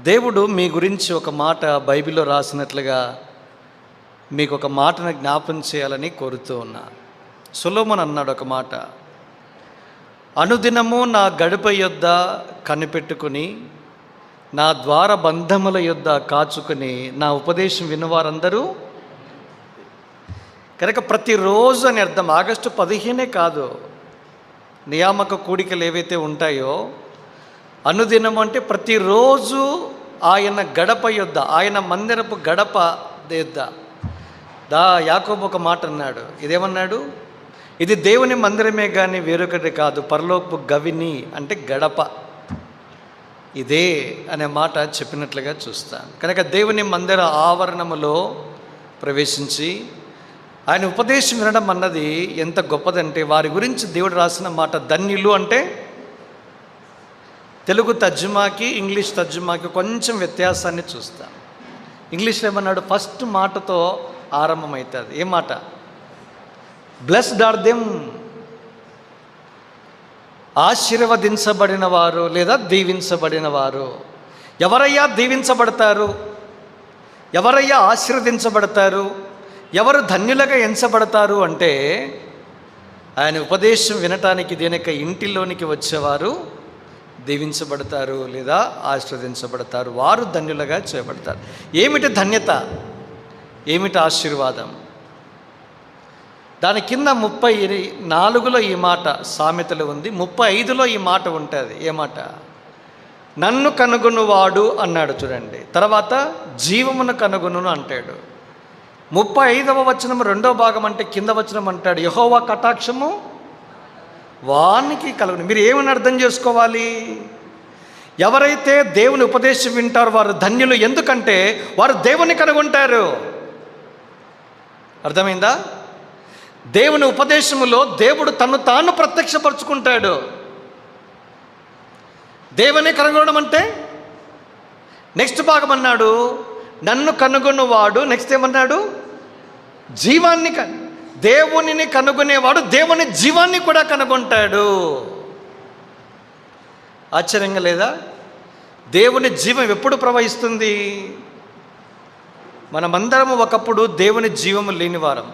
దేవుడు మీ గురించి ఒక మాట బైబిల్లో రాసినట్లుగా మీకు ఒక మాటను జ్ఞాపం చేయాలని కోరుతూ ఉన్నా. సొలొమోను అన్నాడు ఒక మాట, అనుదినము నా గడప యొద్ద కనిపెట్టుకుని నా ద్వార బంధముల యొద్ద కాచుకుని నా ఉపదేశం విన్నవారందరూ. కనుక ప్రతిరోజు అని అర్థం. ఆగస్టు 15 కాదు, నియామక కూడికలు ఏవైతే ఉంటాయో అనుదినం అంటే ప్రతిరోజు ఆయన గడప యొద్ద, ఆయన మందిరపు గడప యొద్ద. యాకోబు ఒక మాట అన్నాడు, ఇదేమన్నాడు, ఇది దేవుని మందిరమే కానీ వేరొకటి కాదు, పరలోకపు గవిని అంటే గడప ఇదే అనే మాట చెప్పినట్లుగా చూస్తాను. కనుక దేవుని మందిర ఆవరణములో ప్రవేశించి ఆయన ఉపదేశం వినడం అన్నది ఎంత గొప్పదంటే, వారి గురించి దేవుడు రాసిన మాట ధన్యులు అంటే తెలుగు తర్జుమాకి ఇంగ్లీష్ తర్జుమాకి కొంచెం వ్యత్యాసాన్ని చూస్తాం. ఇంగ్లీష్లో ఏమన్నాడు, ఫస్ట్ మాటతో ఆరంభమవుతుంది. ఏ మాట? బ్లెస్డ్ ఆర్ దెమ్, ఆశీర్వదించబడిన వారు లేదా దీవించబడిన వారు. ఎవరయ్యా దీవించబడతారు, ఎవరయ్యా ఆశీర్వదించబడతారు, ఎవరు ధన్యులుగా ఎంచబడతారు అంటే ఆయన ఉపదేశం వినటానికి దేనిక ఇంటిలోనికి వచ్చేవారు దీవించబడతారు లేదా ఆశీర్వదించబడతారు, వారు ధన్యులుగా చేయబడతారు. ఏమిటి ధన్యత, ఏమిటి ఆశీర్వాదం? దాని కింద 34లో ఈ మాట సామెతలు ఉంది, 35లో ఈ మాట ఉంటుంది. ఏ మాట? నన్ను కనుగొనువాడు అన్నాడు చూడండి, తర్వాత జీవమును కనుగొను అంటాడు. 35వ వచనం 2వ భాగం అంటే కింద వచనం అంటాడు, యెహోవా కటాక్షము వానికి కలుగును. మీరు ఏమని అర్థం చేసుకోవాలి? ఎవరైతే దేవుని ఉపదేశం వింటారో వారు ధన్యులు. ఎందుకంటే వారు దేవుని కనుగొంటారు. అర్థమైందా? దేవుని ఉపదేశములో దేవుడు తను తాను ప్రత్యక్షపరుచుకుంటాడు. దేవుని కనుగొనడం అంటే నెక్స్ట్ భాగం అన్నాడు, నన్ను కనుగొన్నవాడు. నెక్స్ట్ ఏమన్నాడు? జీవాన్ని దేవునిని కనుగొనేవాడు దేవుని జీవాన్ని కూడా కనుగొంటాడు. ఆశ్చర్యంగా లేదా? దేవుని జీవం ఎప్పుడు ప్రవహిస్తుంది? మనమందరము ఒకప్పుడు దేవుని జీవము లేనివారం.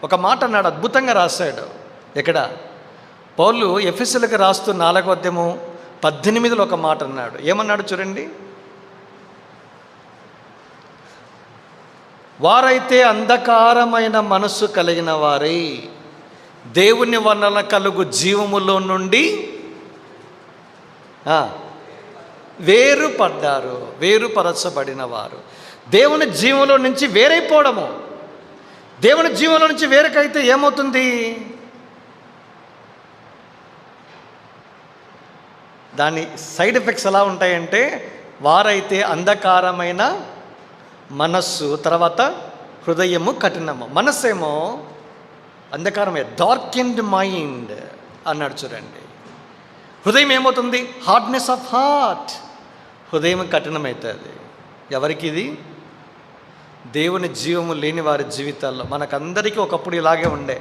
ఒక మాట అన్నాడు, అద్భుతంగా రాశాడు. ఎక్కడ? పౌలు ఎఫెసీయులకు రాస్తూ 4వ అధ్యాయము 18లో ఒక మాట అన్నాడు. ఏమన్నాడు చూడండి, వారైతే అంధకారమైన మనస్సు కలిగిన వారై దేవుని వలన కలుగు జీవములో నుండి వేరుపడ్డారు. వేరుపరచబడిన వారు. దేవుని జీవంలో నుంచి వేరైపోవడము. దేవుని జీవంలో నుంచి వేరకైతే ఏమవుతుంది? దాని సైడ్ ఎఫెక్ట్స్ ఎలా ఉంటాయంటే, వారైతే అంధకారమైన మనస్సు, తర్వాత హృదయము కఠినము. మనస్సేమో అంధకారమే, డార్కెన్డ్ మైండ్ అన్నాడు చూడండి. హృదయం ఏమవుతుంది? Hardness of heart. హృదయం కఠినమవుతుంది. ఎవరికి ఇది? దేవుని జీవము లేని వారి జీవితాల్లో. మనకందరికీ ఒకప్పుడు ఇలాగే ఉండే.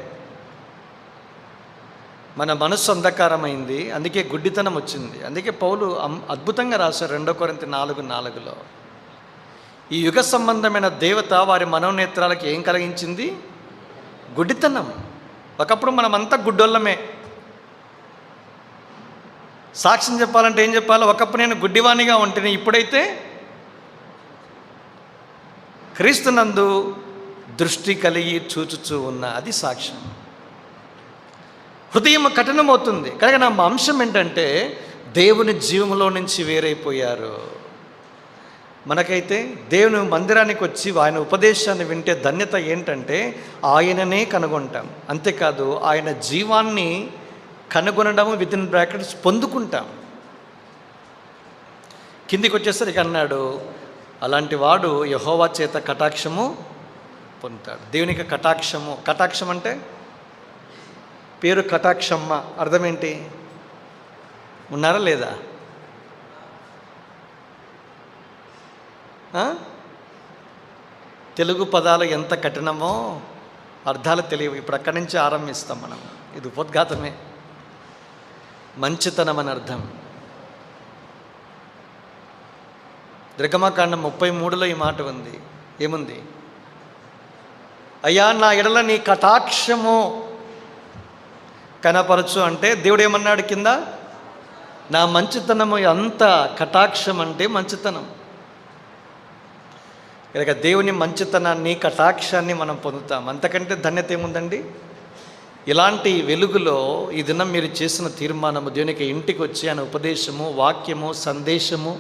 మన మనస్సు అంధకారమైంది, అందుకే గుడ్డితనం వచ్చింది. అందుకే పౌలు అద్భుతంగా రాశారు 2 కొరింథీ 4:4లో, ఈ యుగ సంబంధమైన దేవత వారి మనోనేత్రాలకు ఏం కలిగించింది? గుడ్డితనం. ఒకప్పుడు మనమంతా గుడ్డోళ్ళమే. సాక్ష్యం చెప్పాలంటే ఏం చెప్పాలి? ఒకప్పుడు నేను గుడ్డివాణిగా ఉంటేనే, ఇప్పుడైతే క్రీస్తునందు దృష్టి కలిగి చూచుచూ ఉన్న, అది సాక్ష్యం. హృదయం కఠినమవుతుంది. కనుక నా అంశం ఏంటంటే, దేవుని జీవంలో నుంచి వేరైపోయారు. మనకైతే దేవుని మందిరానికి వచ్చి ఆయన ఉపదేశాన్ని వింటే ధన్యత ఏంటంటే ఆయననే కనుగొంటాం. అంతేకాదు ఆయన జీవాన్ని కనుగొనడం వితిన్ బ్రాకెట్స్ పొందుకుంటాం. కిందికి వచ్చేసరికి అన్నాడు, అలాంటి వాడు యెహోవా చేత కటాక్షము పొందుతాడు. దేవునికి కటాక్షము. కటాక్షం అంటే పేరు కటాక్షమ్మ. అర్థం ఏంటి? ఉన్నారా లేదా? తెలుగు పదాలు ఎంత కఠినమో అర్థాలు తెలియవు. ఇప్పుడు అక్కడి నుంచి ఆరంభిస్తాం మనం. ఇది ఉపోద్ఘాతమే. మంచితనం అని అర్థం. నిర్గమకాండం 33లో ఈ మాట ఉంది. ఏముంది? అయ్యా నా ఎడల నీ కటాక్షము కనపరచు అంటే దేవుడు ఏమన్నాడు కింద? నా మంచితనము అంత కటాక్షం అంటే మంచితనం. ఇక దేవుని మంచితనాన్ని, కటాక్షాన్ని మనం పొందుతాం. అంతకంటే ధన్యత ఏముందండి? ఇలాంటి వెలుగులో ఈ దినం మీరు చేసిన తీర్మానము, దేవునికి ఇంటికి వచ్చి ఆయన ఉపదేశము, వాక్యము, సందేశము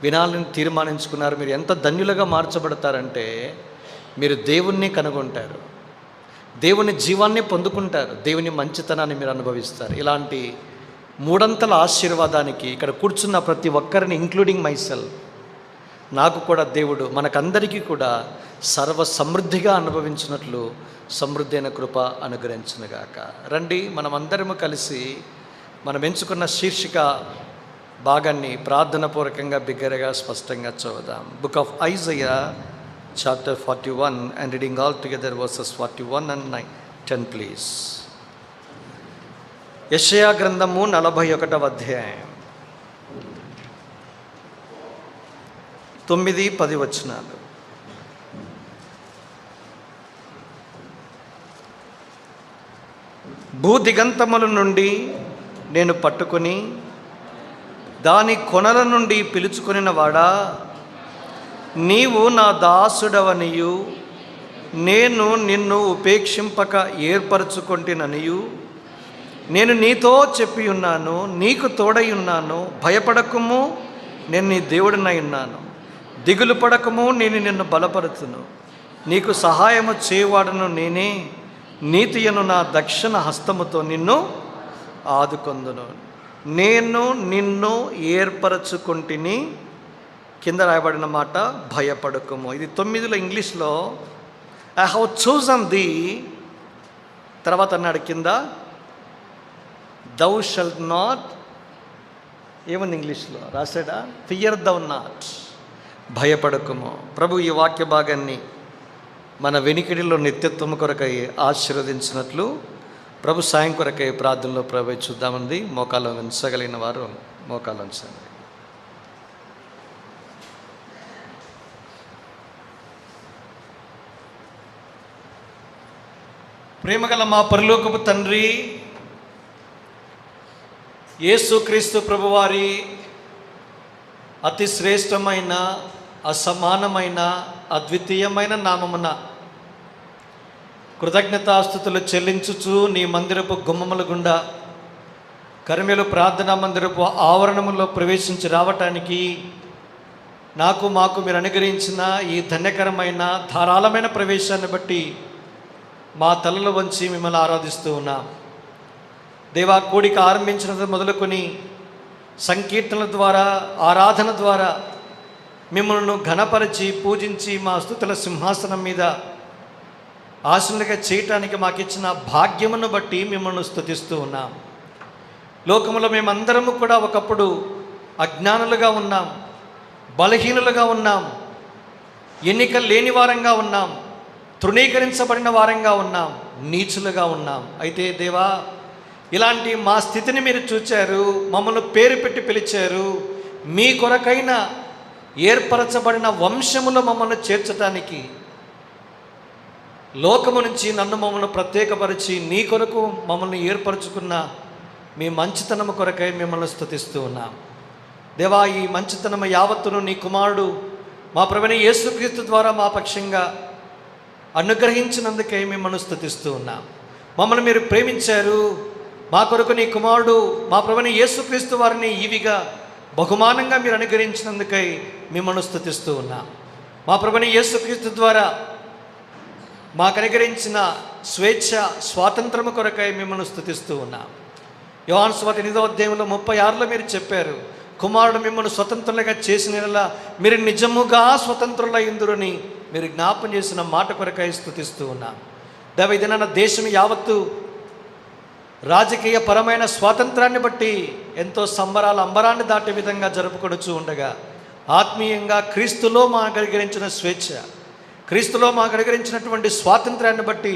వినాలని తీర్మానించుకున్నారు. మీరు ఎంత ధన్యులుగా మార్చబడతారంటే మీరు దేవుణ్ణి కనుగొంటారు, దేవుని జీవాన్ని పొందుకుంటారు, దేవుని మంచితనాన్ని మీరు అనుభవిస్తారు. ఇలాంటి మూడంతల ఆశీర్వాదానికి ఇక్కడ కూర్చున్న ప్రతి ఒక్కరిని, ఇంక్లూడింగ్ మైసెల్ఫ్, నాకు కూడా దేవుడు మనకందరికీ కూడా సర్వ సమృద్ధిగా అనుభవించినట్లు సమృద్ధి అయిన కృప అనుగ్రహించునుగాక. రండి మనమందరము కలిసి మనం ఎంచుకున్న శీర్షిక భాగాన్ని ప్రార్థనాపూర్వకంగా బిగ్గరగా స్పష్టంగా చదువుదాం. Book of Isaiah chapter 41 and reading all together versus 41 and 10 please. యెషయా గ్రంథము 41వ అధ్యాయం 9-10 వచనాలు. భూదిగంతముల నుండి నేను పట్టుకొని దాని కొనల నుండి పిలుచుకొనిన వాడా, నీవు నా దాసుడవనియు నేను నిన్ను ఉపేక్షింపక ఏర్పరచుకొంటిననియు నేను నీతో చెప్పి ఉన్నాను, నీకు తోడై ఉన్నాను. భయపడకుము, నేను నీ దేవుడినై ఉన్నాను. దిగులు పడకము, నేను నిన్ను బలపరుచును. నీకు సహాయము చేయవాడను నేనే. నీతియను నా దక్షిణ హస్తముతో నిన్ను ఆదుకొందును. నేను నిన్ను ఏర్పరచుకుంటుని. కింద రాయబడిన మాట భయపడకము. ఇది 9లో ఇంగ్లీష్లో ఐ హ్యావ్ చూజన్ ది. తర్వాత అన్నాడు కింద దౌ షల్ట్ నాట్, ఏముంది ఇంగ్లీష్లో రాశాడా? ఫియర్ దౌ నాట్, భయపడకము. ప్రభు ఈ వాక్య భాగాన్ని మన వెనికిడిలో నిత్యత్వము కొరకై ఆశీర్వదించినట్లు ప్రభు సాయం కొరకై ప్రార్థనలో ప్రవేశిద్దామంది. మోకాలు ఉంచగలిగిన వారు మోకాలు ఉంచండి. ప్రేమగల మా పరలోకపు తండ్రి, యేసుక్రీస్తు ప్రభువారి అతి శ్రేష్టమైన, అసమానమైన, అద్వితీయమైన నామమున కృతజ్ఞతాస్తుతులు చెల్లించుచు నీ మందిరపు గుమ్మముల గుండా కర్మేలు ప్రార్థనా మందిరపు ఆవరణములో ప్రవేశించి రావటానికి మాకు మీరు అనుగ్రహించిన ఈ ధన్యకరమైన ధారాళమైన ప్రవేశాన్ని బట్టి మా తలలు వంచి మిమ్మల్ని ఆరాధిస్తూ ఉన్నాం. దేవా, కూడిక ఆరంభించినది మొదలుకొని సంకీర్తనల ద్వారా, ఆరాధన ద్వారా మిమ్మల్ని ఘనపరిచి పూజించి మా స్తుతుల సింహాసనం మీద ఆశలుగా చేయటానికి మాకు ఇచ్చిన భాగ్యమును బట్టి మిమ్మల్ని స్తుతిస్తూ ఉన్నాం. లోకములో మేమందరము కూడా ఒకప్పుడు అజ్ఞానులుగా ఉన్నాం, బలహీనులుగా ఉన్నాం, ఎన్నిక లేని వారంగా ఉన్నాం, తృణీకరించబడిన వారంగా ఉన్నాం, నీచులుగా ఉన్నాం. అయితే దేవా, ఇలాంటి మా స్థితిని మీరు చూచారు, మమ్మల్ని పేరు పెట్టి పిలిచారు. మీ కొరకైన ఏర్పరచబడిన వంశములో మమ్మల్ని చేర్చడానికి, లోకము నుంచి మమ్మల్ని ప్రత్యేకపరిచి నీ కొరకు మమ్మల్ని ఏర్పరచుకున్న మీ మంచితనము కొరకై మిమ్మల్ని స్తుతిస్తూ ఉన్నాం. దేవా, ఈ మంచితనము యావత్తును నీ కుమారుడు మా ప్రభువైన యేసుక్రీస్తు ద్వారా మా పక్షంగా అనుగ్రహించినందుకై మిమ్మల్ని స్తుతిస్తూ ఉన్నాం. మమ్మల్ని మీరు ప్రేమించారు. మా కొరకు నీ కుమారుడు మా ప్రభువైన యేసుక్రీస్తు వారిని ఈవిగా బహుమానంగా మీరు అనుగ్రహించినందుకై మిమ్మల్ని స్తుతిస్తూ ఉన్నాం. మా ప్రభువైన యేసుక్రీస్తు ద్వారా మాకు అనుగ్రహించిన స్వేచ్ఛ, స్వాతంత్రము కొరకై మిమ్మల్ని స్తుతిస్తూ ఉన్నాం. యోహాను సువార్త 8వ అధ్యాయంలో 36లో మీరు చెప్పారు, కుమారుడు మిమ్మల్ని స్వతంత్రులుగా చేసిన మీరు నిజముగా స్వతంత్రులయ్యుందురని మీరు జ్ఞాపం చేసిన మాట కొరకై స్తుతిస్తూ ఉన్నాం. దేవ, ఇదేనా దేశం యావత్తు రాజకీయ పరమైన స్వాతంత్రాన్ని బట్టి ఎంతో సంబరాలు అంబరాన్ని దాటే విధంగా జరుపుకొడుచూ ఉండగా, ఆత్మీయంగా క్రీస్తులో మాకు అనుగ్రహించిన స్వేచ్ఛ, క్రీస్తులో మాకు అనుగ్రహించినటువంటి స్వాతంత్రాన్ని బట్టి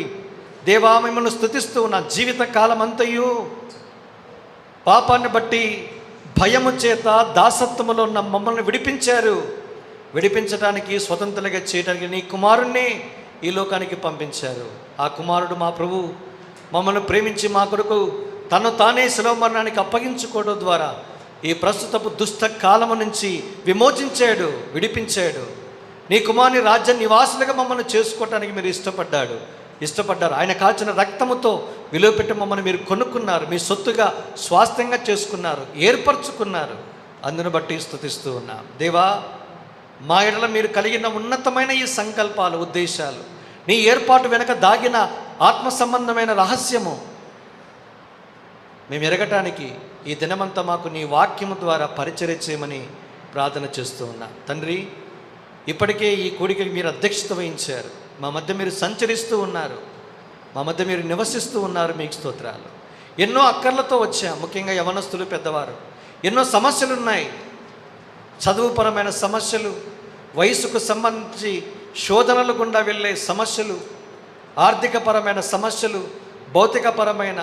దేవా మిమ్మల్ని స్తుతిస్తూ ఉన్న జీవిత కాలం అంతయు పాపాన్ని బట్టి భయము చేత దాసత్వములో ఉన్న మమ్మల్ని విడిపించారు. విడిపించడానికి, స్వతంత్రులుగా చేయడానికి నీ కుమారుణ్ణి ఈ లోకానికి పంపించారు. ఆ కుమారుడు మా ప్రభు మమ్మల్ని ప్రేమించి మా కొరకు తను తానే శిలువ మరణానికి అప్పగించుకోవడం ద్వారా ఈ ప్రస్తుతపు దుష్ట కాలము నుంచి విమోచించాడు, విడిపించాడు. నీ కుమారుని రాజ్య నివాసులుగా మమ్మల్ని చేసుకోవటానికి మీరు ఇష్టపడ్డారు. ఆయన కాల్చిన రక్తముతో విలువ పెట్టి మమ్మల్ని మీరు కొనుక్కున్నారు, మీ సొత్తుగా స్వాస్థ్యంగా చేసుకున్నారు, ఏర్పరచుకున్నారు. అందును బట్టి స్తుతిస్తూ ఉన్నాం. దేవా, మా ఎడల మీరు కలిగిన ఉన్నతమైన ఈ సంకల్పాలు, ఉద్దేశాలు, నీ ఏర్పాటు వెనక దాగిన ఆత్మ సంబంధమైన రహస్యము మేము ఎరగటానికి ఈ దినమంతా మాకు నీ వాక్యము ద్వారా పరిచర్య చేయమని ప్రార్థన చేస్తూ ఉన్నా. తండ్రి, ఇప్పటికే ఈ కూడికకి మీరు అధ్యక్షత వహించారు. మా మధ్య మీరు సంచరిస్తూ ఉన్నారు, మా మధ్య మీరు నివసిస్తూ ఉన్నారు. మీకు స్తోత్రాలు. ఎన్నో అక్కర్లతో వచ్చాం, ముఖ్యంగా యవనస్తులు, పెద్దవారు. ఎన్నో సమస్యలు ఉన్నాయి, చదువుపరమైన సమస్యలు, వయసుకు సంబంధించి శోధనలు గుండా వెళ్ళే సమస్యలు, ఆర్థికపరమైన సమస్యలు, భౌతికపరమైన,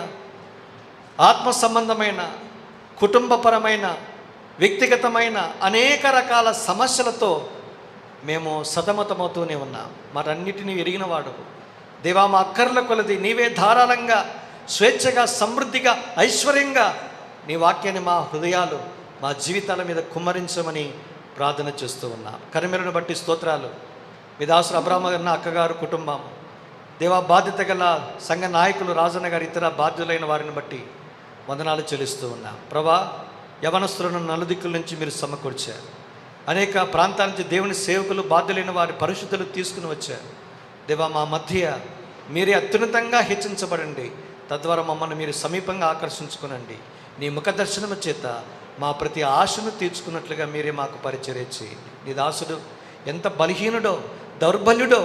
ఆత్మ సంబంధమైన, కుటుంబపరమైన, వ్యక్తిగతమైన అనేక రకాల సమస్యలతో మేము సతమతమవుతూనే ఉన్నాం. మరన్నిటినీ ఎరిగినవాడు దేవా, మా అక్కర్ల కొలది నీవే ధారాళంగా, స్వేచ్ఛగా, సమృద్ధిగా, ఐశ్వర్యంగా నీ వాక్యాన్ని మా హృదయాలు, మా జీవితాల మీద కుమ్మరించమని ప్రార్థన చేస్తూ ఉన్నాం. కరిమెలను బట్టి స్తోత్రాలు. మీ దాసులు అబ్రాహ్మ గారు, అక్కగారు కుటుంబం, దేవా, బాధ్యత గల సంఘ నాయకులు, రాజన్న గారు, ఇతర బాధ్యులైన వారిని బట్టి వందనాలు చెల్లిస్తూ ఉన్నాం. ప్రభా, యవనస్తులను నలుదిక్కుల నుంచి మీరు సమకూర్చారు. అనేక ప్రాంతాల నుంచి దేవుని సేవకులు, బాధ్యులైన వారి పరిశుద్ధులు తీసుకుని వచ్చారు. దేవా, మా మధ్య మీరే అత్యున్నతంగా హెచ్చించబడండి. తద్వారా మమ్మల్ని మీరు సమీపంగా ఆకర్షించుకునండి. నీ ముఖ దర్శనము చేత మా ప్రతి ఆశను తీర్చుకున్నట్లుగా మీరే మాకు పరిచర్య చేయండి. నీ దాసుడు ఎంత బలహీనుడో, దౌర్బల్యుడో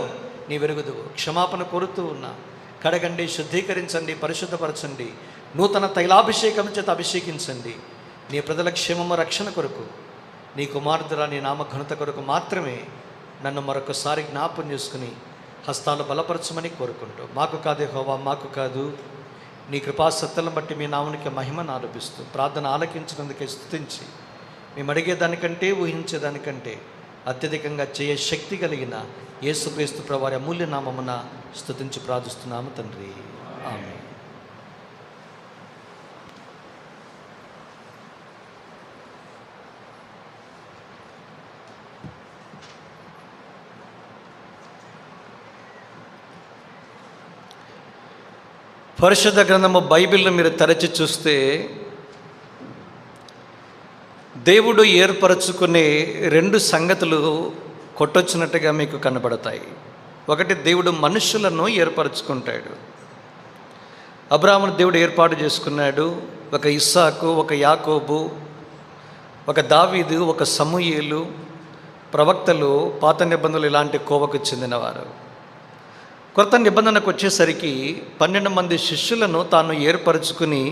నీ వెరుగుదువు. క్షమాపణ కోరుతూ ఉన్నా. కడగండి, శుద్ధీకరించండి, పరిశుద్ధపరచండి. నూతన తైలాభిషేకం చేత అభిషేకించండి. నీ ప్రజల క్షేమము, రక్షణ కొరకు, నీ కుమార్తెల నీ నామ ఘనత కొరకు మాత్రమే నన్ను మరొకసారి జ్ఞాపం చేసుకుని హస్తాలు బలపరచమని కోరుకుంటూ, మాకు కాదే హోవా, మాకు కాదు, నీ కృపా సత్తులను బట్టి మీ నామునికి మహిమను ఆరోపిస్తూ ప్రార్థన ఆలకించినందుకే స్తుతించి, మేము అడిగేదానికంటే, ఊహించేదానికంటే అత్యధికంగా చేయ శక్తి కలిగిన యేసుక్రీస్తు ప్రభువారి అమూల్య నామమున స్తుతించి ప్రార్థిస్తున్నాము తండ్రి. ఆమేన్. పరిశుద్ధ గ్రంథము బైబిల్ను మీరు తెరచి చూస్తే దేవుడు ఏర్పరచుకునే రెండు సంగతులు కొట్టొచ్చినట్టుగా మీకు కనబడతాయి. ఒకటి, దేవుడు మనుషులను ఏర్పరచుకుంటాడు. అబ్రాహామును దేవుడు ఏర్పాటు చేసుకున్నాడు. ఒక ఇస్సాకు, ఒక యాకోబు, ఒక దావీదు, ఒక సమూయేలు, ప్రవక్తలు, పాత నిబంధనలు ఇలాంటి కోవకు చెందినవారు. కొత్త నిబంధనకు వచ్చేసరికి 12 మంది శిష్యులను తాను ఏర్పరచుకుని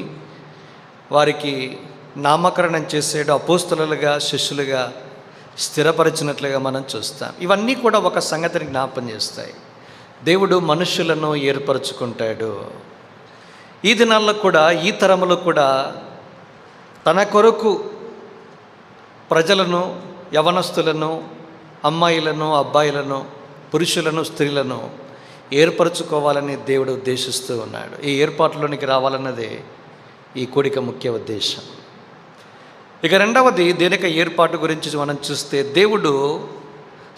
వారికి నామకరణం చేసాడు. అపోస్తలులుగా, శిష్యులుగా స్థిరపరిచినట్లుగా మనం చూస్తాం. ఇవన్నీ కూడా ఒక సంగతిని జ్ఞాపం చేస్తాయి. దేవుడు మనుషులను ఏర్పరచుకుంటాడు. ఈ దినాల్లో కూడా, ఈ తరములో కూడా తన కొరకు ప్రజలను, యవనస్తులను, అమ్మాయిలను, అబ్బాయిలను, పురుషులను, స్త్రీలను ఏర్పరచుకోవాలని దేవుడు ఉద్దేశిస్తూ ఉన్నాడు. ఈ ఏర్పాటులోనికి రావాలన్నదే ఈ కూడిక ముఖ్య ఉద్దేశం. ఇక రెండవది, దేనిక ఏర్పాటు గురించి మనం చూస్తే, దేవుడు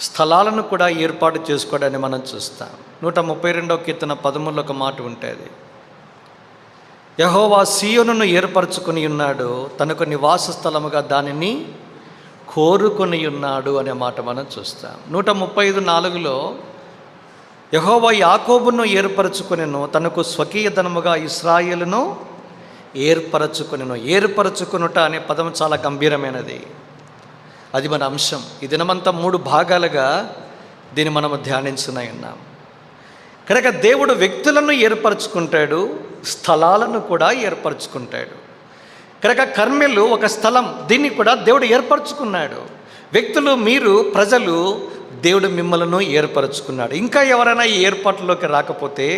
స్థలాలను కూడా ఏర్పాటు చేసుకోవడాన్ని మనం చూస్తాం. 132వ కీర్తన 13లో ఒక మాట ఉంటుంది, యెహోవా సీయోనును ఏర్పరచుకుని ఉన్నాడు, తనకు నివాస స్థలముగా దానిని కోరుకొని ఉన్నాడు అనే మాట మనం చూస్తాం. 135:4లో యెహోవా యాకోబును ఏర్పరచుకొనెను, తనకు స్వకీయ ధనముగా ఇశ్రాయేలును ఏర్పరచుకొనెను. ఏర్పరచుకొనుట అనే పదం చాలా గంభీరమైనది. అది మన అంశం. ఈ దినమంతా 3 భాగాలుగా దీన్ని మనము ధ్యానించునై ఉన్నాం. కనుక దేవుడు వ్యక్తులను ఏర్పరచుకుంటాడు, స్థలాలను కూడా ఏర్పరచుకుంటాడు. కనుక కర్మెలు ఒక స్థలం, దీన్ని కూడా దేవుడు ఏర్పరచుకున్నాడు. వ్యక్తులు, మీరు, ప్రజలు, దేవుడు మిమ్మలను ఏర్పరచుకున్నాడు. ఇంకా ఎవరైనా ఈ ఏర్పాటులోకి రాకపోతే,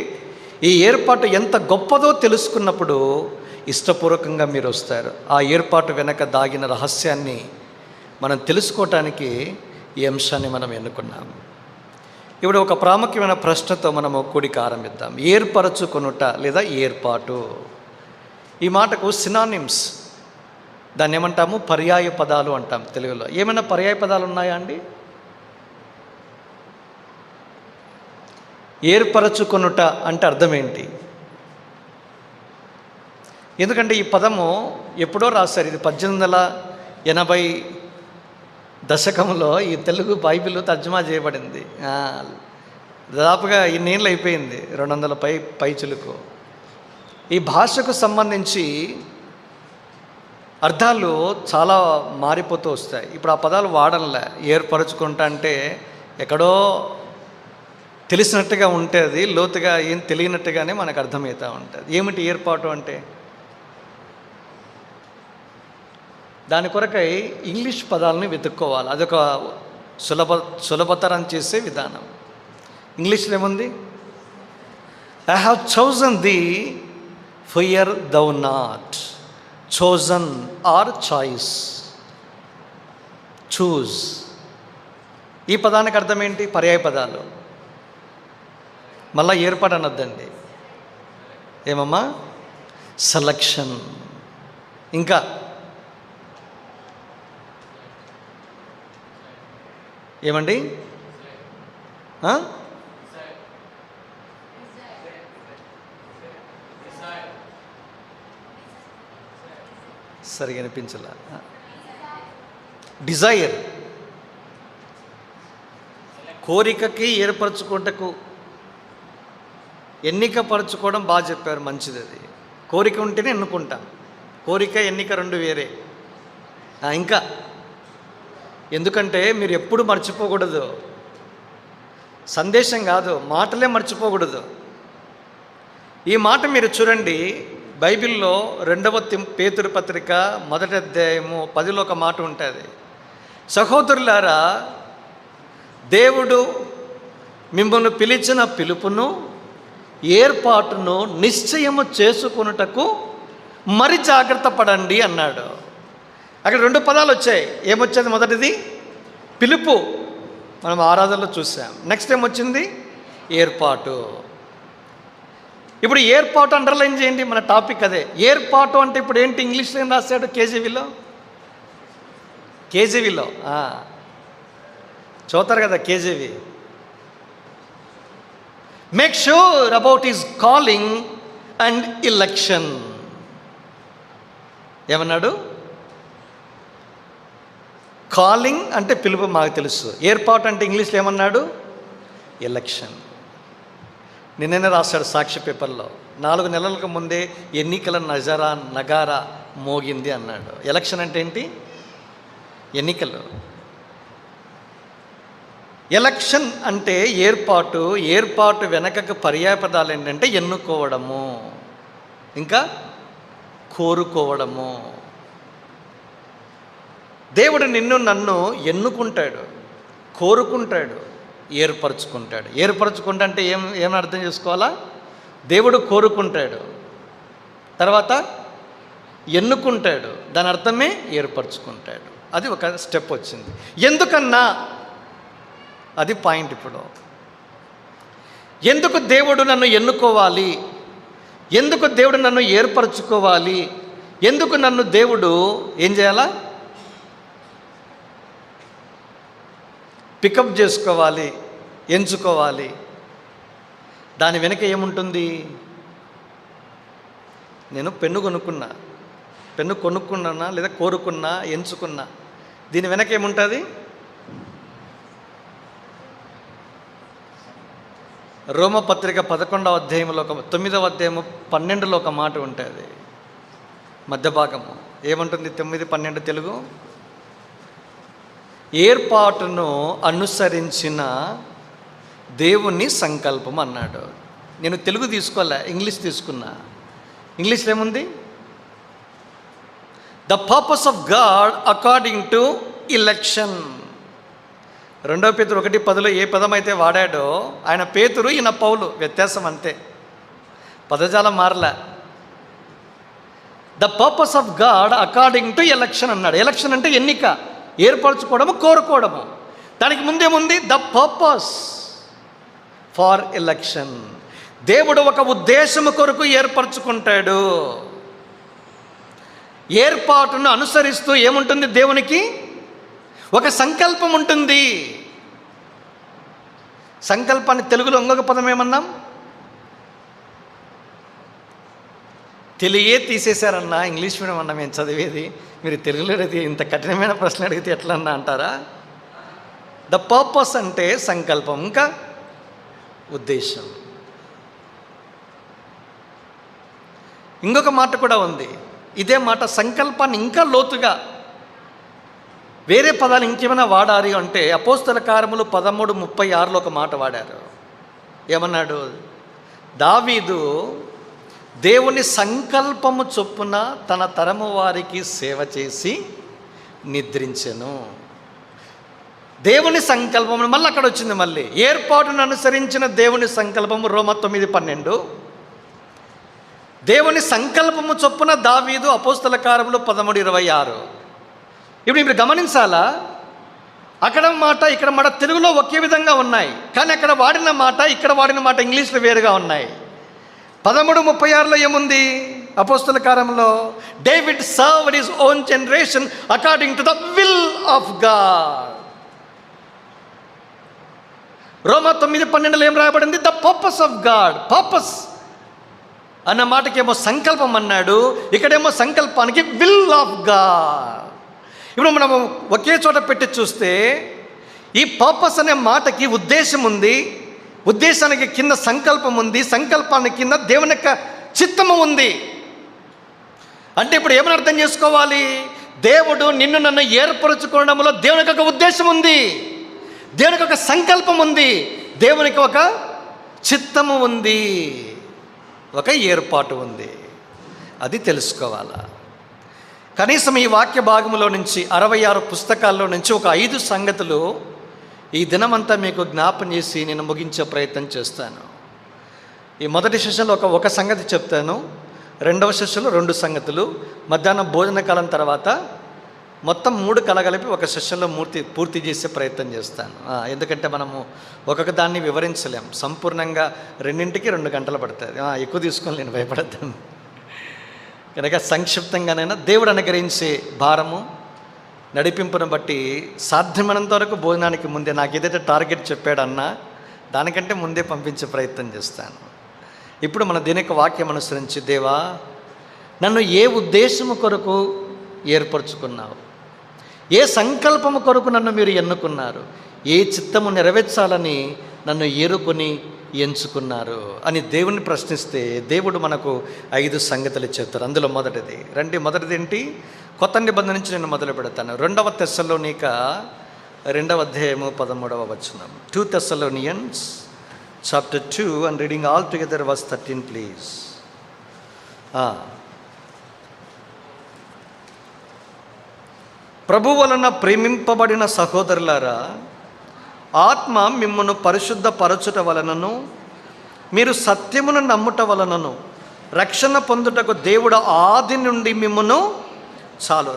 ఈ ఏర్పాటు ఎంత గొప్పదో తెలుసుకున్నప్పుడు ఇష్టపూర్వకంగా మీరు వస్తారు. ఆ ఏర్పాటు వెనక దాగిన రహస్యాన్ని మనం తెలుసుకోవటానికి ఈ అంశాన్ని మనం ఎన్నుకున్నాం. ఇప్పుడు ఒక ప్రాముఖ్యమైన ప్రశ్నతో మనము కూడిక ఆరంభిద్దాం. ఏర్పరచుకొనుట లేదా ఏర్పాటు, ఈ మాటకు సినానిమ్స్, దాన్ని ఏమంటాము? పర్యాయ పదాలు అంటాం తెలుగులో. ఏమైనా పర్యాయ పదాలు ఉన్నాయా అండి? ఏర్పరచుకొనుట అంటే అర్థం ఏంటి? ఎందుకంటే ఈ పదము ఎప్పుడో రాశారు. ఇది 1880 దశకంలో ఈ తెలుగు బైబిల్ తర్జుమా చేయబడింది. దాదాపుగా ఇన్నేళ్ళు అయిపోయింది, 200 పైచులకు. ఈ భాషకు సంబంధించి అర్థాలు చాలా మారిపోతూ వస్తాయి. ఇప్పుడు ఆ పదాలు వాడనులే. ఏర్పరచుకుంటా అంటే ఎక్కడో తెలిసినట్టుగా ఉంటుంది, లోతుగా ఏం తెలియనట్టుగానే మనకు అర్థమవుతూ ఉంటుంది. ఏమిటి ఏర్పాటు అంటే? దాని కొరకై ఇంగ్లీష్ పదాలని వెతుక్కోవాలి. అదొక సులభతరం చేసే విధానం. ఇంగ్లీష్లో ఏముంది? I have chosen the fear though not. Chosen or choice, choose. ఈ పదానికి అర్థం ఏంటి? పర్యాయ పదాలు. మళ్ళా ఏర్పాటు అనొద్దండి. ఏమమ్మా? సెలక్షన్. ఇంకా ఏమండి? సరిగా అనిపించలా. డిజైర్, కోరికకి ఏర్పరచుకోవటకు ఎన్నిక పరచుకోవడం బాగా చెప్పారు, మంచిది. అది కోరిక ఉంటేనే ఎన్నుకుంటాం. కోరిక ఎన్నిక రెండు వేరే. ఇంకా ఎందుకంటే మీరు ఎప్పుడు మర్చిపోకూడదు, సందేశం కాదు, మాటలే మర్చిపోకూడదు. ఈ మాట మీరు చూడండి, బైబిల్లో 2వ పేతురు పత్రిక 1వ అధ్యాయము 10లో ఒక మాట ఉంటుంది. సహోదరులారా, దేవుడు మిమ్మల్ని పిలిచిన పిలుపును ఏర్పాటును నిశ్చయము చేసుకొనుటకు మరి జాగ్రత్త పడండి అన్నాడు. అక్కడ 2 పదాలు వచ్చాయి. ఏమొచ్చేది? మొదటిది పిలుపు, మనం ఆరాధనలో చూసాం. నెక్స్ట్ ఏమొచ్చింది? ఏర్పాటు. ఇప్పుడు ఏర్పాటు అండర్లైన్ చేయండి, మన టాపిక్ అదే. ఏర్పాటు అంటే ఇప్పుడు ఏంటి? ఇంగ్లీష్లో ఏం రాశాడు? కేజీవీలో చదువుతారు కదా KJV. Make sure about his calling and election. ఏమన్నాడు? కాలింగ్ అంటే పిలుపు, మాకు తెలుసు. ఏర్పాటు అంటే ఇంగ్లీష్లో ఏమన్నాడు? ఎలక్షన్. నిన్ననే రాశాడు సాక్షి పేపర్లో, 4 నెలలకు ముందే ఎన్నికల నగారా మోగింది అన్నాడు. ఎలక్షన్ అంటే ఏంటి? ఎన్నికలు. ఎలక్షన్ అంటే ఏర్పాటు. ఏర్పాటు వెనకకు పర్యాయపదాలు ఏంటంటే ఎన్నుకోవడము, ఇంకా కోరుకోవడము. దేవుడు నిన్ను నన్ను ఎన్నుకుంటాడు, కోరుకుంటాడు, ఏర్పరచుకుంటాడు. ఏర్పరచుకుంటా అంటే ఏం అర్థం చేసుకోవాలా? దేవుడు కోరుకుంటాడు, తర్వాత ఎన్నుకుంటాడు, దాని అర్థమే ఏర్పరచుకుంటాడు. అది ఒక స్టెప్ వచ్చింది. ఎందుకన్నా అది పాయింట్. ఇప్పుడు ఎందుకు దేవుడు నన్ను ఎన్నుకోవాలి? ఎందుకు దేవుడు నన్ను ఏర్పరచుకోవాలి? ఎందుకు నన్ను దేవుడు ఏం చేయాలా? పికప్ చేసుకోవాలి, ఎంచుకోవాలి. దాని వెనక ఏముంటుంది? నేను పెన్ను కొనుక్కున్నా లేదా కోరుకున్నా, ఎంచుకున్నా, దీని వెనక ఏముంటుంది? రోమపత్రిక 11వ అధ్యాయంలో 9వ అధ్యాయము 12లో ఒక మాట ఉంటుంది, మధ్య భాగము. ఏముంటుంది? 9:12 తెలుగు. ఏర్పాటును అనుసరించిన దేవుని సంకల్పం అన్నాడు. నేను తెలుగు తీసుకోలే, ఇంగ్లీష్ తీసుకున్నా. ఇంగ్లీష్లో ఏముంది? The purpose of God according to election. 2 పేతురు 1:10లో ఏ పదం అయితే వాడాడో ఆయన పేతురు, ఈయన పౌలు, వ్యత్యాసం అంతే, పదజాలం మారలే. The purpose of God according to election అన్నాడు. ఎలక్షన్ అంటే ఎన్నిక, ఏర్పరచుకోవడము, కోరుకోవడము. దానికి ముందేముంది? The purpose for election. దేవుడు ఒక ఉద్దేశము కొరకు ఏర్పరచుకుంటాడు. ఏర్పాటును అనుసరిస్తూ ఏముంటుంది? దేవునికి ఒక సంకల్పం ఉంటుంది. సంకల్పాన్ని తెలుగులో ఇంకొక పదం ఏమన్నాం? తెలుగే తీసేశారన్నా, ఇంగ్లీష్ మీడియం అన్నా మేము చదివేది, మీరు తెలుగులో అడిగితే ఇంత కఠినమైన ప్రశ్న అడిగితే ఎట్లా అన్నా అంటారా? ద పర్పస్ అంటే సంకల్పం, ఇంకా ఉద్దేశం. ఇంకొక మాట కూడా ఉంది. ఇదే మాట సంకల్పాన్ని ఇంకా లోతుగా వేరే పదాలు ఇంకేమైనా వాడాలి అంటే అపోస్తల కార్యములు 13:36 ఒక మాట వాడారు. ఏమన్నాడు? దావీదు దేవుని సంకల్పము చొప్పున తన తరము వారికి సేవ చేసి నిద్రించెను. దేవుని సంకల్పము మళ్ళీ అక్కడ వచ్చింది. మళ్ళీ ఏర్పాటును అనుసరించిన దేవుని సంకల్పము రోమా 9:12. దేవుని సంకల్పము చొప్పున దావీదు అపోస్తల కార్యములు 13:26. ఇప్పుడు మీరు గమనించాలా, అక్కడ మాట ఇక్కడ మాట తెలుగులో ఒకే విధంగా ఉన్నాయి, కానీ అక్కడ వాడిన మాట ఇక్కడ వాడిన మాట ఇంగ్లీష్లో వేరుగా ఉన్నాయి. 13:36లో ఏముంది? అపోస్తల కార్యంలో David served his own generation according to the will of God. రోమా 9:12లో ఏం రాయబడింది? The purpose of God. Purpose అన్న మాటకేమో సంకల్పం అన్నాడు, ఇక్కడేమో సంకల్పానికి విల్ ఆఫ్ గాడ్. ఇప్పుడు మనం ఒకే చోట పెట్టి చూస్తే ఈ పర్పస్ అనే మాటకి ఉద్దేశం ఉంది, ఉద్దేశానికి కింద సంకల్పం ఉంది, సంకల్పానికి కింద దేవుని యొక్క చిత్తము ఉంది. అంటే ఇప్పుడు ఏమని అర్థం చేసుకోవాలి? దేవుడు నిన్ను నన్ను ఏర్పరచుకోవడంలో దేవునికి ఒక ఉద్దేశం ఉంది, దేవునికి ఒక సంకల్పం ఉంది, దేవునికి ఒక చిత్తము ఉంది, ఒక ఏర్పాటు ఉంది. అది తెలుసుకోవాలా. కనీసం ఈ వాక్య భాగంలో నుంచి 66 పుస్తకాల్లో నుంచి ఒక 5 సంగతులు ఈ దినమంతా మీకు జ్ఞాపం చేసి నేను ముగించే ప్రయత్నం చేస్తాను. ఈ మొదటి సెషన్లో ఒక సంగతి చెప్తాను, రెండవ సెషన్లో 2 సంగతులు, మధ్యాహ్నం భోజనకాలం తర్వాత మొత్తం 3 కలగలిపి ఒక సెషన్లో పూర్తి చేసే ప్రయత్నం చేస్తాను. ఎందుకంటే మనము ఒక్కొక్క దాన్ని వివరించలేం, సంపూర్ణంగా 2 గంటలు పడుతుంది. ఎక్కువ తీసుకొని నేను భయపడతాను కనుక సంక్షిప్తంగానైనా దేవుడు అనుగ్రహించే భారము నడిపింపును బట్టి సాధ్యమైనంత వరకు భోజనానికి ముందే నాకు ఏదైతే టార్గెట్ చెప్పాడన్నా దానికంటే ముందే పంపించే ప్రయత్నం చేస్తాను. ఇప్పుడు మన దీనికి వాక్యం అనుసరించి, దేవా నన్ను ఏ ఉద్దేశము కొరకు ఏర్పరచుకున్నావు, ఏ సంకల్పము కొరకు నన్ను మీరు ఎన్నుకున్నారు, ఏ చిత్తము నెరవేర్చాలని నన్ను ఏరుకొని ఎంచుకున్నారు అని దేవుణ్ణి ప్రశ్నిస్తే దేవుడు మనకు 5 సంగతులు చెప్తారు. అందులో మొదటిది ఏంటి? కొత్త నిబంధన నుంచి నేను మొదలు పెడతాను. 2 తెస్సలోనిక 2వ అధ్యాయము 13వ వచనం. 2 Thessalonians chapter 2 and reading all together verse 13 please. ప్రభు వలన ప్రేమింపబడిన సహోదరులారా, ఆత్మ మిమ్మును పరిశుద్ధ పరచుట వలనను మీరు సత్యమును నమ్ముట వలనను రక్షణ పొందుటకు దేవుడు ఆది నుండి మిమ్మును